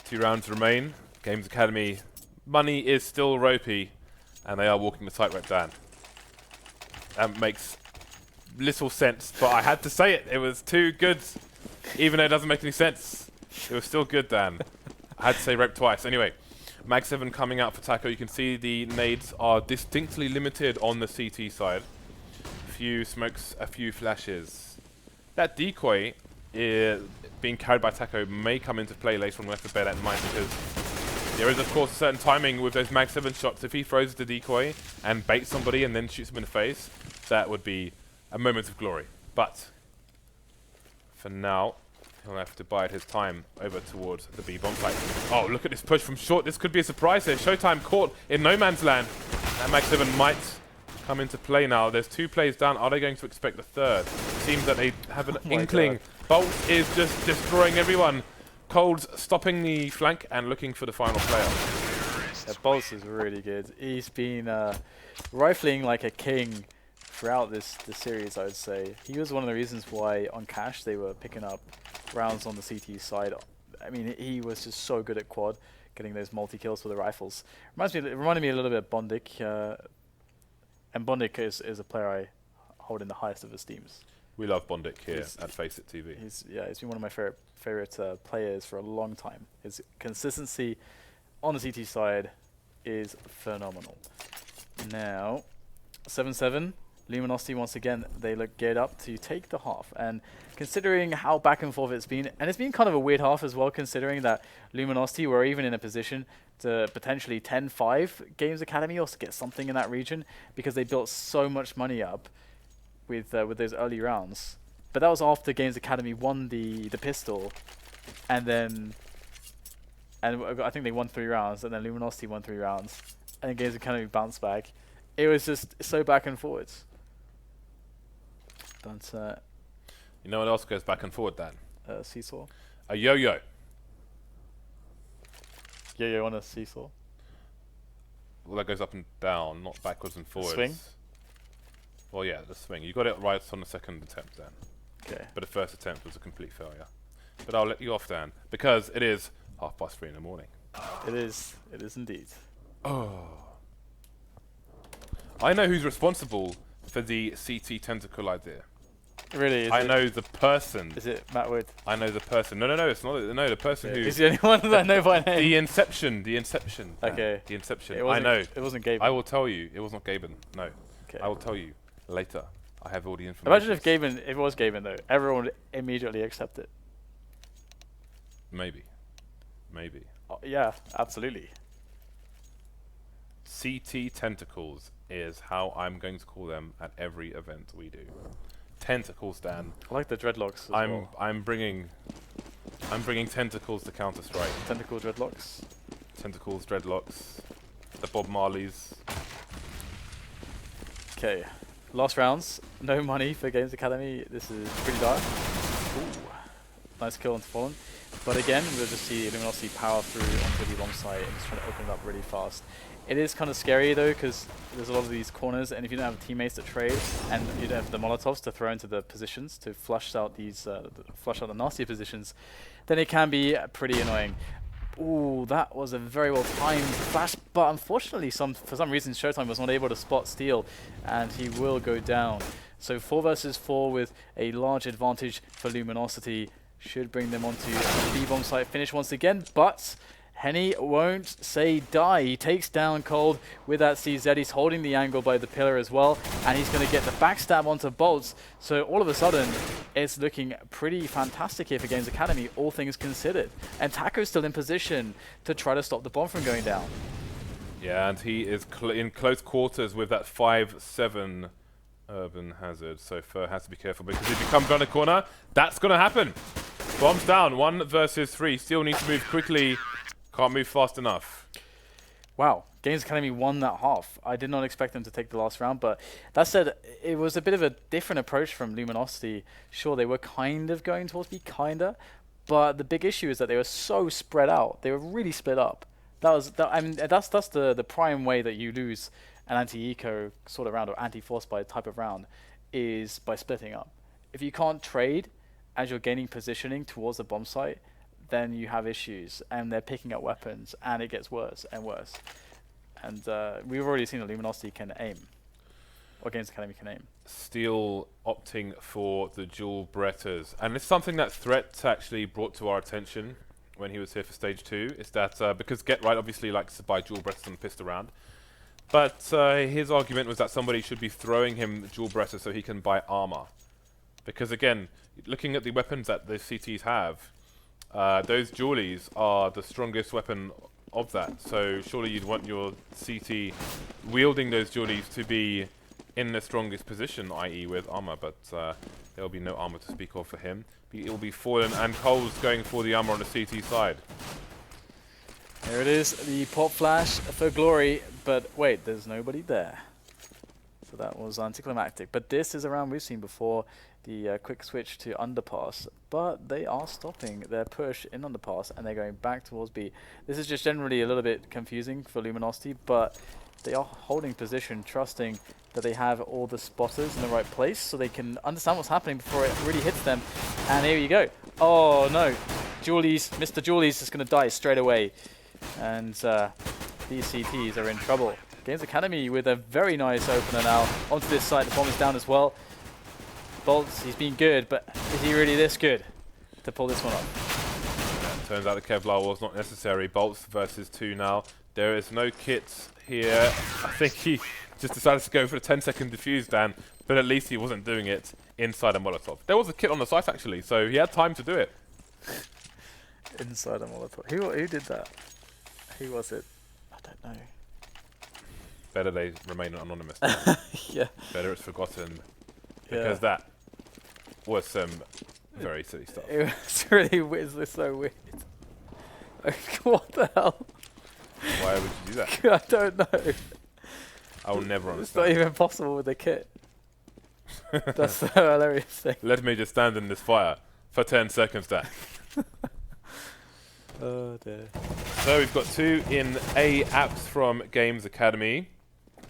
2 rounds remain. Games Academy money is still ropey, and they are walking the tightrope down. That makes little sense, but I had to say it. It was too good, even though it doesn't make any sense. It was still good, Dan. I had to say rope twice. Anyway, Mag 7 coming out for Taco. You can see the nades are distinctly limited on the CT side. A few smokes, a few flashes. That decoy being carried by Taco may come into play later on. We have to bear that in mind, because there is, of course, a certain timing with those Mag 7 shots. If he throws the decoy and baits somebody and then shoots him in the face, that would be a moment of glory. But for now, he'll have to bide his time over towards the B bomb site. Oh, look at this push from short. This could be a surprise here. Showtime caught in no man's land. That Mag 7 might come into play now. There's 2 plays down. Are they going to expect a third? Seems that they have an inkling. Bolt is just destroying everyone. Cold's stopping the flank and looking for the final player.
Yeah, Bolts is really good. He's been rifling like a king throughout this series, I would say. He was one of the reasons why on Cash they were picking up rounds on the CT side. I mean, he was just so good at quad, getting those multi-kills with the rifles. It reminded me a little bit of Bondik. And Bondik is a player I hold in the highest of esteems.
We love Bondik here at FACEIT TV.
He's been one of my favorite players for a long time. His consistency on the CT side is phenomenal. Now, 7-7, Luminosity once again, they look geared up to take the half. And considering how back and forth it's been, and it's been kind of a weird half as well, considering that Luminosity were even in a position to potentially 10-5 Games Academy or to get something in that region, because they built so much money up with those early rounds. But that was after Games Academy won the pistol, and I think they won 3 rounds, and then Luminosity won 3 rounds, and then Games Academy bounced back. It was just so back and forwards. But
you know what else goes back and forward, Dan?
Seesaw.
A yo-yo.
Yo-yo on a seesaw.
Well, that goes up and down, not backwards and forwards.
Swing.
Well, yeah, the swing. You got it right on the second attempt, Dan.
Okay.
But the first attempt was a complete failure. But I'll let you off, Dan, because it is 3:30 in the morning.
It is. It is indeed.
Oh. I know who's responsible for the CT tentacle idea.
Really? Is
I
it,
know the person.
Is it Matt Wood?
I know the person. No, it's not. No, the person who.
He's the only one that I know by name.
The inception. Dan.
Okay.
The inception.
It
I
wasn't-
know.
It wasn't Gaben.
I will tell you. It was not Gaben. No.
Okay.
I will tell you later. I have all the information.
Imagine if it was Gaben though. Everyone would immediately accept it.
Maybe.
Yeah, absolutely.
CT tentacles is how I'm going to call them at every event we do. Tentacles, Dan.
I like the dreadlocks as well.
I'm bringing tentacles to Counter Strike.
Tentacle dreadlocks.
Tentacles, dreadlocks, the Bob Marleys.
Okay. Last rounds. No money for Games Academy. This is pretty dire. Ooh. Nice kill onto Fallen. But again, we'll just see Luminosity power through onto the long side and just trying to open it up really fast. It is kind of scary though, because there's a lot of these corners, and if you don't have teammates to trade, and you don't have the Molotovs to throw into the positions to flush out these, flush out the nasty positions, then it can be pretty annoying. Ooh, that was a very well timed flash, but unfortunately, for some reason, Showtime was not able to spot Steel, and he will go down. So 4 versus 4 with a large advantage for Luminosity should bring them onto the B-bomb site finish once again, but Henny won't say die. He takes down Cold with that CZ. He's holding the angle by the pillar as well, and he's going to get the backstab onto Bolts. So all of a sudden, it's looking pretty fantastic here for Games Academy, all things considered. And Taco's still in position to try to stop the bomb from going down.
Yeah, and he is in close quarters with that 5-7 Urban Hazard. So Fur has to be careful, because if he comes around the corner, that's going to happen. Bombs down, 1 versus 3. Still needs to move quickly. Can't move fast enough.
Wow, Games Academy won that half. I did not expect them to take the last round, but that said, it was a bit of a different approach from Luminosity. Sure, they were kind of going towards B, but the big issue is that they were so spread out. They were really split up. That's the prime way that you lose an anti-eco sort of round, or anti-force by type of round, is by splitting up. If you can't trade as you're gaining positioning towards the bomb site, then you have issues, and they're picking up weapons, and it gets worse and worse. And we've already seen that Luminosity can aim, or Games Academy can aim.
Steel opting for the dual Bretters, and it's something that Threat actually brought to our attention when he was here for stage 2. Is that because Get Right obviously likes to buy dual Bretters and pissed around, but his argument was that somebody should be throwing him dual Bretters so he can buy armor, because again, looking at the weapons that the CTs have, those dualies are the strongest weapon of that. So surely you'd want your CT wielding those dualies to be in the strongest position, i.e. with armor, but there will be no armor to speak of for him. It will be Fallen and Coles going for the armor on the CT side.
There it is, the pop flash for glory, but wait, there's nobody there. So that was anticlimactic. But this is a round we've seen before, the quick switch to underpass, but they are stopping their push in underpass and they're going back towards B. This is just generally a little bit confusing for Luminosity, but they are holding position, trusting that they have all the spotters in the right place so they can understand what's happening before it really hits them. And here you go. Oh no, Mr. Julie's is going to die straight away. And these CTs are in trouble. Games Academy with a very nice opener now onto this side. The bomb is down as well. Bolts, he's been good, but is he really this good to pull this one off?
Turns out the Kevlar was not necessary. Bolts versus 2 now. There is no kits here. I think he just decided to go for a 10-second defuse, Dan, but at least he wasn't doing it inside a Molotov. There was a kit on the site actually, so he had time to do it.
Inside a Molotov. Who did that? Who was it? I don't know.
Better they remain anonymous.
Yeah.
Better it's forgotten. Because that was some very silly stuff.
It was really weird. It's so weird. What the hell?
Why would you do that?
I don't know.
I will never
It's not
understand.
even possible with the kit. That's the hilarious thing.
Let me just stand in this fire for 10 seconds, Dan.
Oh dear.
So we've got 2 in A apps from Games Academy.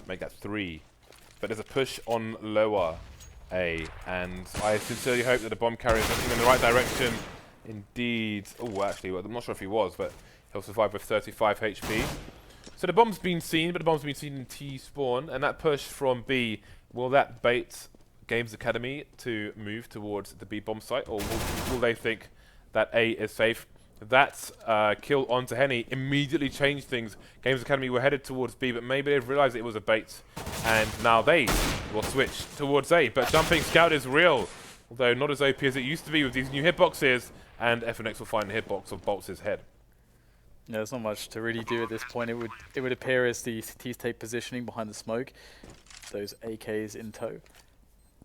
Make that 3. but there's a push on lower A, and I sincerely hope that the bomb carrier is looking in the right direction. Indeed. Oh, actually, well, I'm not sure if he was, but he'll survive with 35 HP. So the bomb's been seen, but the bomb's been seen in T spawn, and that push from B, will that bait Games Academy to move towards the B bomb site, or will they think that A is safe? That kill onto Henny immediately changed things. Games Academy were headed towards B, but maybe they've realized it was a bait, and now they will switch towards A. But Jumping Scout is real, although not as OP as it used to be with these new hitboxes, and FNX will find the hitbox of Bolt's head.
Yeah, there's not much to really do at this point. It would appear as the T's take positioning behind the smoke, those AKs in tow.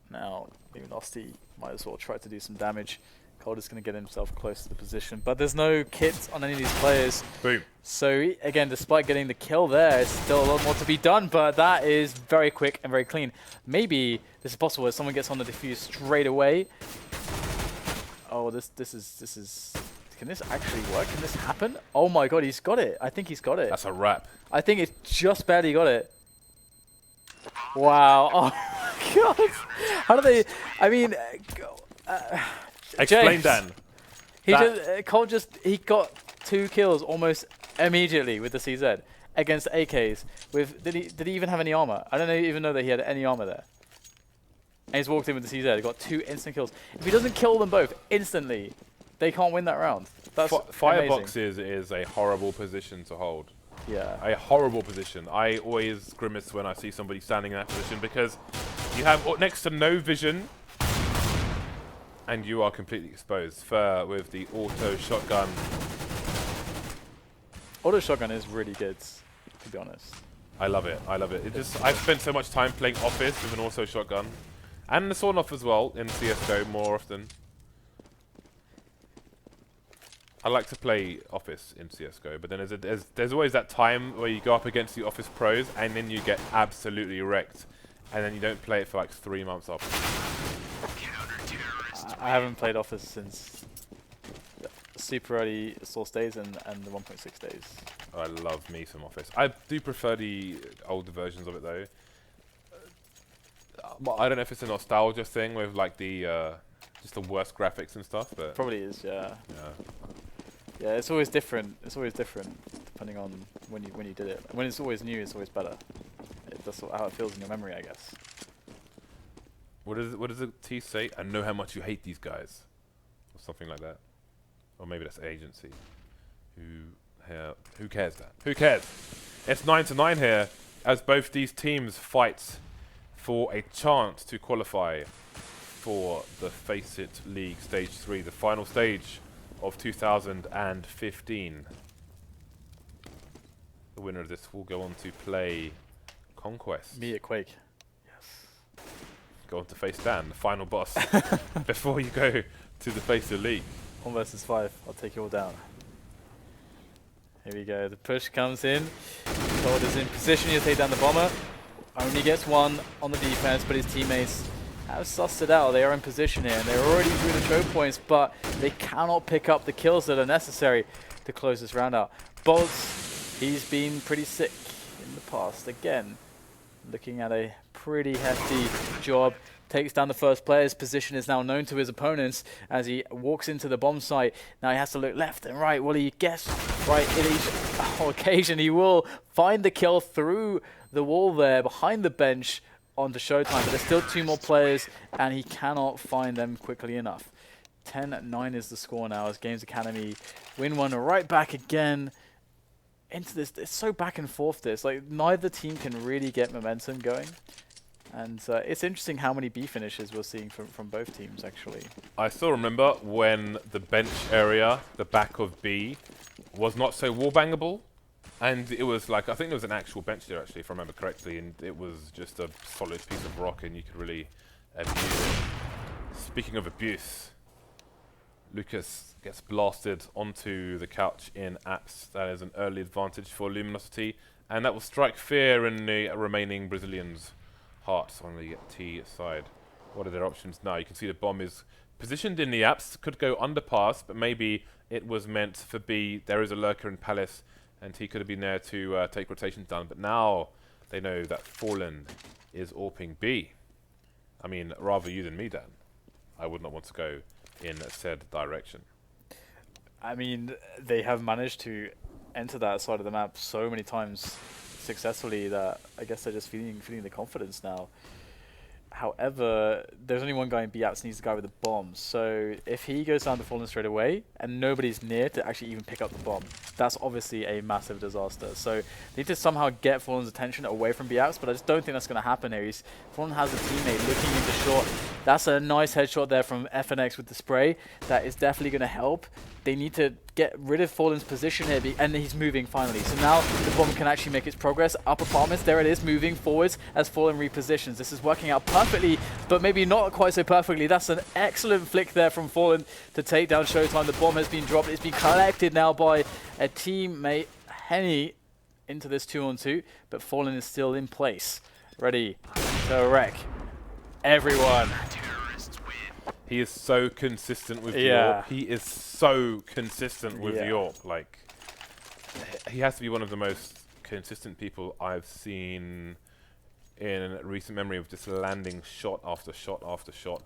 Now, Luminosity might as well try to do some damage. Cold is going to get himself close to the position, but there's no kits on any of these players.
Boom.
So again, despite getting the kill there, there's still a lot more to be done, but that is very quick and very clean. Maybe this is possible if someone gets on the defuse straight away. Oh, this is... Can this actually work? Can this happen? Oh my god, he's got it. I think he's got it.
That's a wrap.
I think it just barely got it. Wow. Oh my god. How do they... I mean...
Explain,
James,
Dan.
Cole he got 2 kills almost immediately with the CZ against AKs. With did he even have any armor? I don't even know that he had any armor there. And he's walked in with the CZ. He got 2 instant kills. If he doesn't kill them both instantly, they can't win that round. That's
Firebox
amazing.
is a horrible position to hold.
Yeah.
A horrible position. I always grimace when I see somebody standing in that position because you have next to no vision. And you are completely exposed. Fur with the auto shotgun.
Auto shotgun is really good, to be honest.
I love it. I love it. I've spent so much time playing Office with an auto shotgun, and the sawn off as well in CSGO more often. I like to play Office in CSGO, but then there's always that time where you go up against the Office pros, and then you get absolutely wrecked, and then you don't play it for like 3 months after.
I haven't played Office since the super early source days and the 1.6 days.
I love me some Office. I do prefer the older versions of it though. I don't know if it's a nostalgia thing with like the just the worst graphics and stuff, but
Probably is, yeah.
yeah.
Yeah, it's always different. It's always different depending on when you did it. When it's always new, it's always better. That's how it feels in your memory, I guess.
What does the T say? I know how much you hate these guys, or something like that, or maybe that's agency. Who cares that? Who cares? It's 9-9 here, as both these teams fight for a chance to qualify for the FACEIT League Stage 3, the final stage of 2015. The winner of this will go on to play Conquest.
Me at Quake.
Go on to face Dan, the final boss, before you go to the FACEIT League.
1 versus 5. I'll take you all down. Here we go. The push comes in. Cold is in position. He'll take down the bomber. Only gets 1 on the defense, but his teammates have sussed it out. They are in position here, and they're already through the choke points, but they cannot pick up the kills that are necessary to close this round out. Bolts, he's been pretty sick in the past. Again, looking at a pretty hefty job. Takes down the first player. His position is now known to his opponents as he walks into the bomb site. Now he has to look left and right. Will he guess right in each occasion? He will find the kill through the wall there behind the bench onto Showtime, but there's still 2 more players and he cannot find them quickly enough. 10-9 is the score now as Games Academy win 1 right back again into this. It's so back and forth this. Like, neither team can really get momentum going. And it's interesting how many B finishes we're seeing from both teams, actually.
I still remember when the bench area, the back of B, was not so wallbangable. And it was like, I think there was an actual bench there, actually, if I remember correctly. And it was just a solid piece of rock, and you could really abuse it. Speaking of abuse, Lucas gets blasted onto the couch in apps. That is an early advantage for Luminosity. And that will strike fear in the remaining Brazilians' hearts when they get T aside. What are their options now? You can see the bomb is positioned in the apps. Could go underpass, but maybe it was meant for B. There is a lurker in Palace, and he could have been there to take rotations down. But now they know that Fallen is AWPing B. I mean, rather you than me, Dan. I would not want to go in said direction.
I mean, they have managed to enter that side of the map so many times successfully that I guess they're just feeling the confidence now. However, there's only one guy in B-Apps, and he's the guy with the bomb. So if he goes down to Fallen straight away, and nobody's near to actually even pick up the bomb, that's obviously a massive disaster. So they need to somehow get Fallen's attention away from B-Apps, but I just don't think that's going to happen here. Fallen has a teammate looking into short. That's a nice headshot there from FNX with the spray. That is definitely going to help. They need to get rid of Fallen's position here, and he's moving finally. So now the bomb can actually make its progress. Up apartments, there it is, moving forwards as Fallen repositions. This is working out perfectly, but maybe not quite so perfectly. That's an excellent flick there from Fallen to take down Showtime. The bomb has been dropped. It's been collected now by a teammate, Henny, into this 2-on-2, but Fallen is still in place, ready to wreck everyone.
He is so consistent with
Yeah.
York. He is so consistent with York. Like, he has to be one of the most consistent people I've seen in recent memory of just landing shot after shot after shot.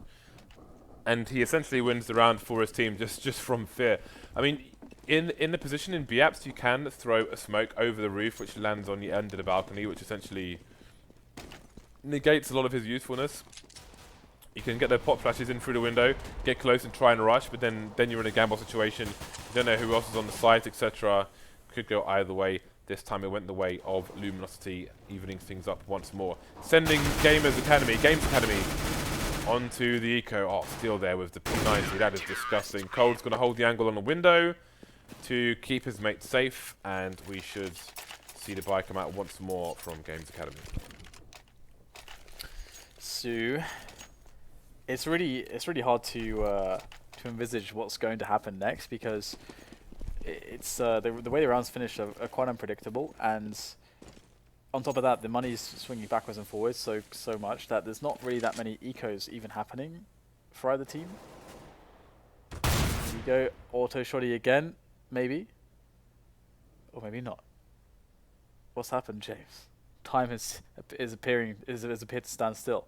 And he essentially wins the round for his team just from fear. I mean, in the position in B-Apps, you can throw a smoke over the roof, which lands on the end of the balcony, which essentially negates a lot of his usefulness. You can get the pop flashes in through the window, get close and try and rush, but then you're in a gamble situation. You don't know who else is on the site, etc. Could go either way. This time it went the way of Luminosity, evening things up once more. Sending Games Academy onto the eco. Oh, still there with the P90. That is disgusting. Cold's going to hold the angle on the window to keep his mate safe, and we should see the buy come out once more from Games Academy.
So it's really hard to envisage what's going to happen next, because it's the way the rounds finish are quite unpredictable, and on top of that, the money's swinging backwards and forwards so much that there's not really that many ecos even happening for either team. You go auto shotty again, maybe, or maybe not. What's happened, James? Time is appeared to stand still.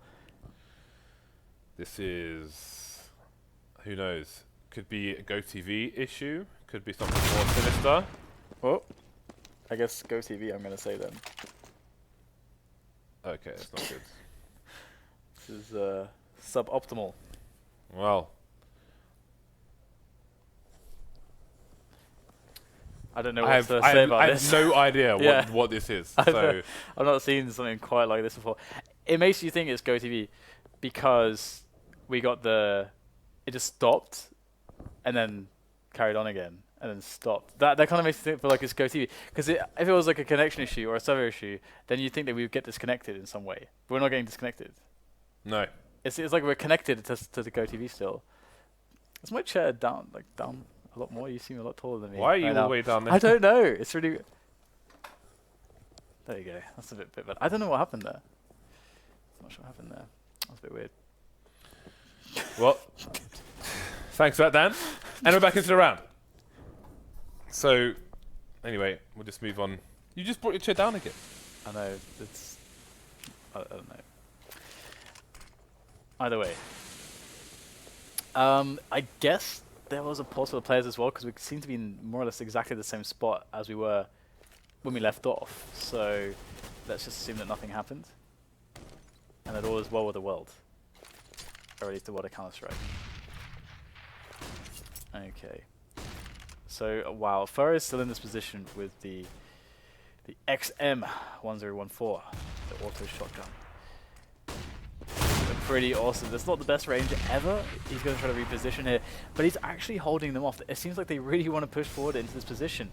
This is, who knows? Could be a GoTV issue. Could be something more sinister.
Well, I guess GoTV, I'm going to say then.
Okay, that's not good.
This is suboptimal.
Well,
I don't know what to say about this.
I have no idea what this is. So
I've not seen something quite like this before. It makes you think it's GoTV because we got it just stopped and then carried on again and then stopped. That kind of makes you feel like it's GoTV. Because if it was like a connection issue or a server issue, then you'd think that we would get disconnected in some way. But we're not getting disconnected.
no.
It's like we're connected to the GoTV still. Is my chair down a lot more? You seem a lot taller than me.
Why are you
right
all
now.
the way down there?
I don't know. It's really... There you go. That's a bit better. I don't know what happened there. I'm not sure what happened there. That's a bit weird.
Well, thanks for that, Dan. And we're back into the round. So, anyway, we'll just move on. You just brought your chair down again.
I know. I don't know. Either way. I guess there was a pause for the players as well, because we seem to be in more or less exactly the same spot as we were when we left off. So let's just assume that nothing happened, and that all is well with the world, or at least the world of Counter-Strike. Okay. So wow, Fur is still in this position with the XM1014, the auto shotgun. Pretty awesome. That's not the best range ever. He's going to try to reposition here, but he's actually holding them off. It seems like they really want to push forward into this position.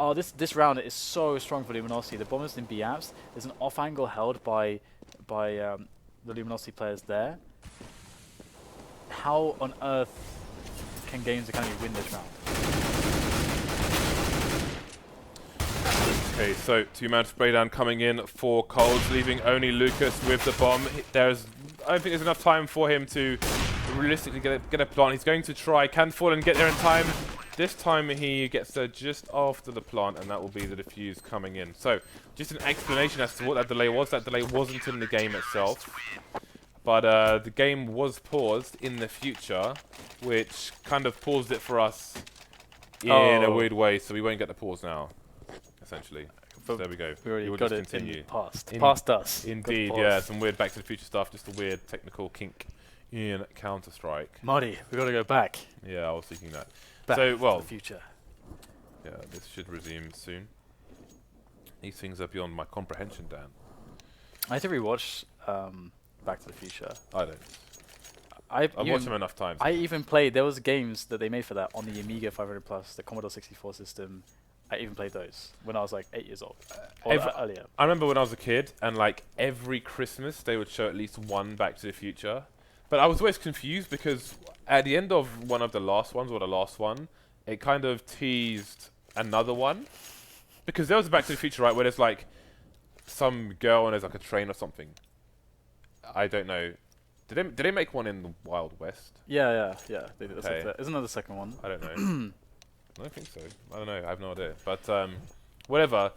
Oh, this round is so strong for Luminosity. The bomb is in B-Apps. There's an off angle held by the Luminosity players there. How on earth can Games Academy win this round?
Okay, so two-man spray down coming in for Colds, leaving only Lucas with the bomb. I don't think there's enough time for him to realistically get a plant. He's going to try. Can Fallen get there in time? This time he gets there just after the plant, and that will be the defuse coming in. So, just an explanation as to what that delay was. That delay wasn't in the game itself, but the game was paused in the future, which kind of paused it for us in a weird way, so we won't get the pause now, essentially. So there we go.
We already
We'll
got
just
it in the past.
In-
Past us.
Indeed, yeah, some weird Back to the Future stuff, just a weird technical kink in Counter-Strike.
Marty, we got to go back.
Yeah, I was thinking that.
Back
So, well,
to the future.
yeah, this should resume soon. These things are beyond my comprehension, Dan.
I had to rewatch Back to the Future.
I don't.
I've
I've watched them enough times.
I even played. There was games that they made for that on the Amiga 500 Plus, the Commodore 64 system. I even played those when I was like 8 years old, or earlier.
I remember when I was a kid, and like every Christmas they would show at least one Back to the Future. But I was always confused because at the end of one of the last ones, or the last one, it kind of teased another one. Because there was a Back to the Future, right, where there's like some girl and there's like a train or something. I don't know. Did they make one in the Wild West?
Yeah. They did.
Okay.
Isn't that the second one?
I don't know. I don't think so. I don't know. I have no idea. But whatever.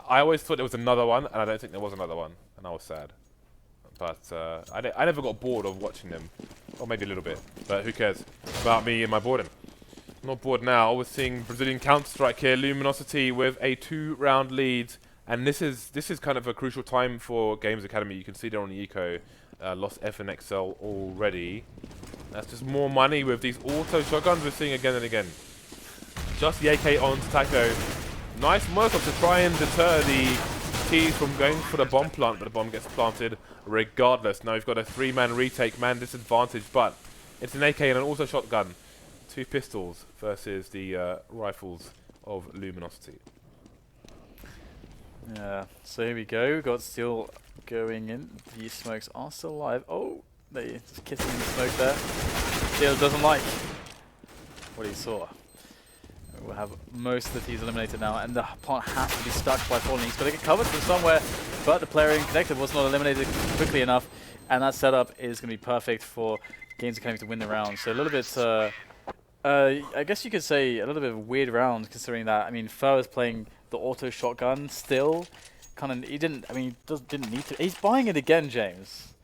I always thought there was another one, and I don't think there was another one, and I was sad. But I never got bored of watching them, or maybe a little bit. But who cares about me and my boredom? I'm not bored now. We're seeing Brazilian Counter-Strike here, Luminosity with a 2-round lead, and this is kind of a crucial time for Games Academy. You can see there on the eco, lost F and XL already. That's just more money with these auto shotguns we're seeing again and again. Just the AK on to Taco. Nice Molotov to try and deter the T from going for the bomb plant, but the bomb gets planted regardless. Now we've got a 3-man retake, man disadvantage, but it's an AK and an auto shotgun. 2 pistols versus the rifles of Luminosity.
Yeah. So here we go. Got still going in. These smokes are still alive. Oh, they just kissing the smoke there. Steel doesn't like what he saw. We'll have most of the teams eliminated now, and the plant has to be stuck by falling. He's got to get covered from somewhere, but the player in connected was not eliminated quickly enough, and that setup is going to be perfect for Games Academy to win the round. So a little bit, I guess you could say a little bit of a weird round, considering that, I mean, Fur is playing the auto shotgun still. He didn't need to. He's buying it again, James.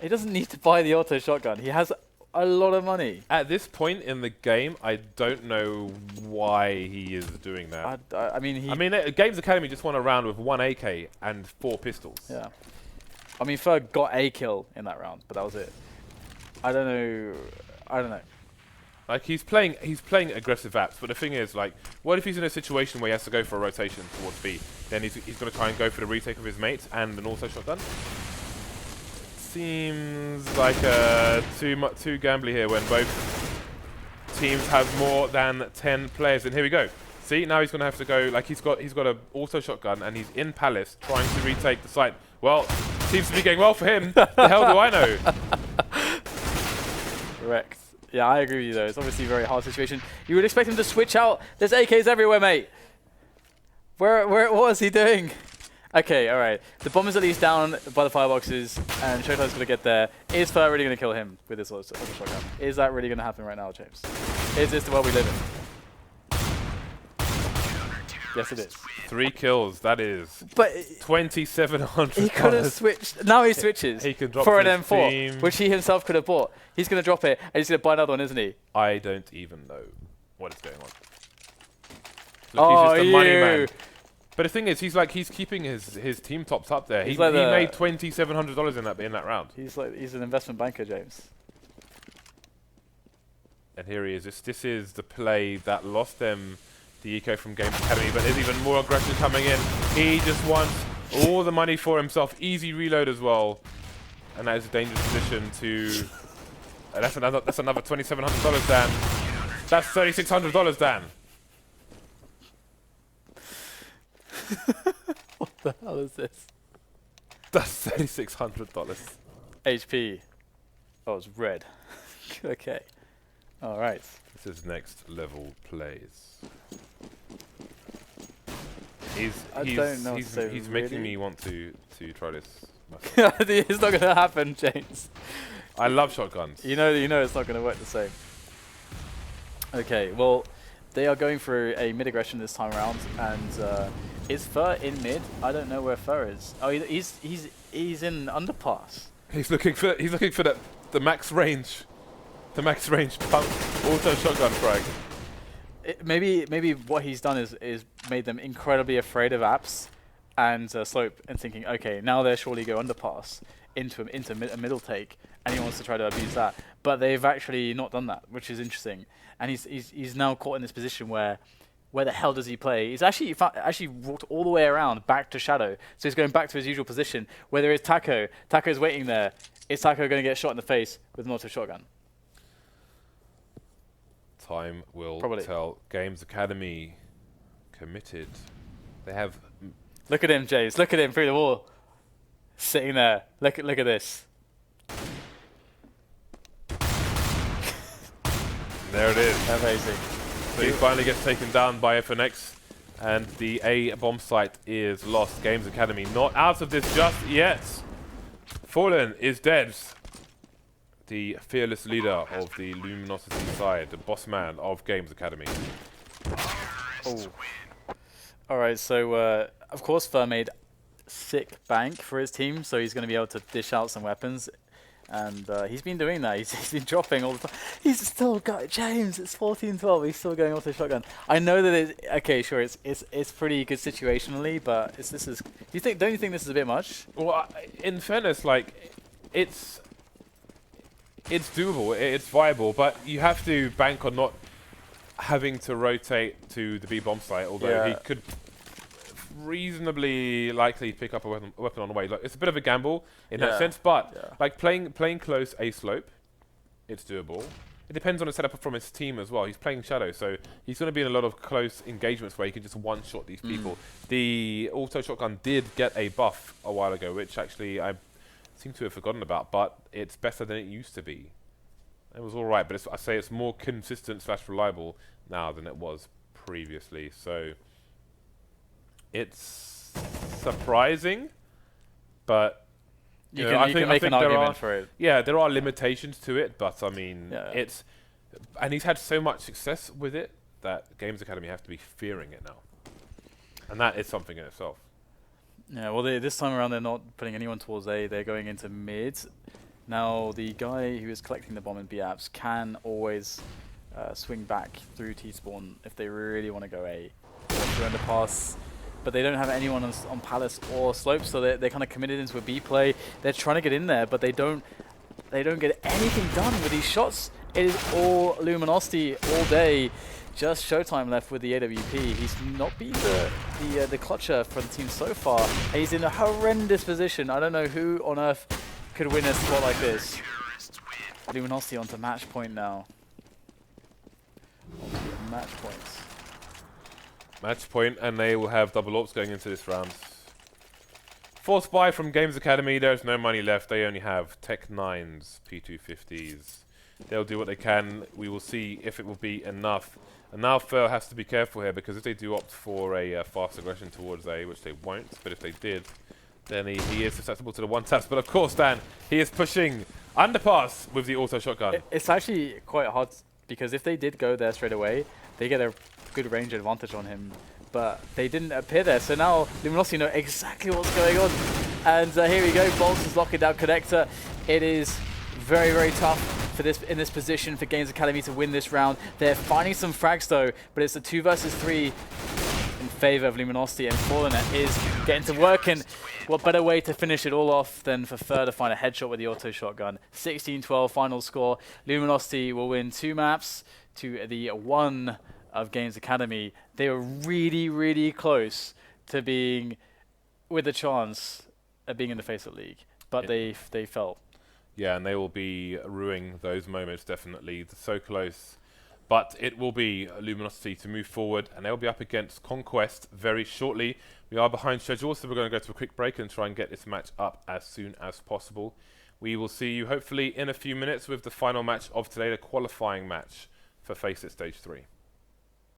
He doesn't need to buy the auto shotgun. He has a lot of money.
At this point in the game, I don't know why he is doing that.
I mean,
Games Academy just won a round with 1 AK and 4 pistols.
Yeah. I mean, Ferg got a kill in that round, but that was it. I don't know.
Like he's playing aggressive apps, but the thing is, like, what if he's in a situation where he has to go for a rotation towards B? Then he's going to try and go for the retake of his mates and an auto shotgun. Seems like too gambly here when both teams have more than 10 players. And here we go. See, now he's going to have to go. Like he's got a auto shotgun and he's in Palace trying to retake the site. Well, seems to be going well for him. The hell do I know?
Correct. Yeah, I agree with you though. It's obviously a very hard situation. You would expect him to switch out. There's AKs everywhere, mate. What was he doing? Okay, alright. The bomb is at least down by the fireboxes, and Showtime's going to get there. Is Fur really going to kill him with this auto shotgun? Is that really going to happen right now, James? Is this the world we live in? Yes, it is.
3 kills, that is.
But
$2,700.
he could have switched. Now he switches
He could drop
for an
his
M4,
team.
which he himself could have bought. He's going to drop it, and he's going to buy another one, isn't he?
I don't even know what is going on. Look,
Oh,
he's just a money man. But the thing is, he's keeping his team tops up there. He made $2,700 in that round.
He's an investment banker, James.
And here he is. This is the play that lost them the eco from Games Academy, but there's even more aggression coming in. He just wants all the money for himself. Easy reload as well. And that is a dangerous position to... that's another $2,700, Dan. That's $3,600, Dan.
What the hell is this?
That's $3,600.
HP. Oh, it's red. Okay. All right.
This is next level plays. He's making me want to try this.
It's not going to happen, James.
I love shotguns.
You know it's not going to work the same. Okay, well, They are going for a mid aggression this time around, and is Fur in mid? I don't know where Fur is. Oh, he's in underpass.
He's looking for the max range, pump auto shotgun frag.
Maybe what he's done is made them incredibly afraid of apps and slope, and thinking, okay, now they'll surely go underpass into a middle take, and he wants to try to abuse that. But they've actually not done that, which is interesting. And he's now caught in this position where the hell does he play? He's actually walked all the way around back to Shadow, so he's going back to his usual position where there is Taco. Taco's waiting there. Is Taco going to get shot in the face with an auto shotgun?
Time will
Probably.
tell. Games Academy committed. They have.
Look at him, James. Look at him through the wall, sitting there. Look at this.
There it is.
Amazing.
So he finally gets taken down by FNX, and the A bomb site is lost. Games Academy not out of this just yet. Fallen is dead. The fearless leader of the Luminosity side, the boss man of Games Academy.
Oh. Alright, so of course Fur made sick bank for his team, so he's going to be able to dish out some weapons. And he's been doing that. He's been dropping all the time. He's still got James. It's 14-12. He's still going off the shotgun. I know that it's okay. Sure, it's pretty good situationally, but this is. Don't you think this is a bit much?
Well, in fairness, like it's doable. It's viable, but you have to bank on not having to rotate to the B bomb site. Although he could reasonably likely pick up a weapon on the way. Like, it's a bit of a gamble in that sense, but like playing close A slope, it's doable. It depends on the setup from his team as well. He's playing Shadow, so he's going to be in a lot of close engagements where he can just one-shot these people. The auto shotgun did get a buff a while ago, which actually I seem to have forgotten about, but it's better than it used to be. It was all right, but I say it's more consistent / reliable now than it was previously. So it's surprising, but
you can make an argument for it.
Yeah, there are limitations to it, but I mean, and he's had so much success with it that Games Academy have to be fearing it now, and that is something in itself.
Yeah, well, this time around they're not putting anyone towards A. They're going into mid. Now the guy who is collecting the bomb in B apps can always swing back through T spawn if they really want to go A. Through underpass. But they don't have anyone on Palace or Slope, so they're kind of committed into a B play. They're trying to get in there, but they don't get anything done with these shots. It is all Luminosity all day. Just Showtime left with the AWP. He's not been the clutcher for the team so far. And he's in a horrendous position. I don't know who on earth could win a spot like this. Luminosity onto match point now. Onto match points.
Match point, and they will have double ops going into this round. Forced buy from Games Academy. There's no money left. They only have Tech 9s, P250s. They'll do what they can. We will see if it will be enough. And now Fur has to be careful here, because if they do opt for a fast aggression towards A, which they won't, but if they did, then he is susceptible to the one-taps. But of course, Dan, he is pushing underpass with the auto shotgun.
It's actually quite hard, because if they did go there straight away, they get a good range advantage on him, but they didn't appear there. So now Luminosity know exactly what's going on. And here we go, Bolts is locking down Connector. It is very, very tough for in this position for Games Academy to win this round. They're finding some frags though, but it's a 2 versus 3 in favor of Luminosity, and Fallen is getting to work, and what better way to finish it all off than for Fur to find a headshot with the auto shotgun. 16-12 final score. Luminosity will win 2 maps to the 1 of Games Academy. They were really, really close to being with a chance of being in the FACEIT League, but they fell.
Yeah, and they will be ruining those moments, definitely. So close. But it will be Luminosity to move forward, and they'll be up against Conquest very shortly. We are behind schedule, so we're going to go to a quick break and try and get this match up as soon as possible. We will see you hopefully in a few minutes with the final match of today, the qualifying match for FACEIT Stage 3.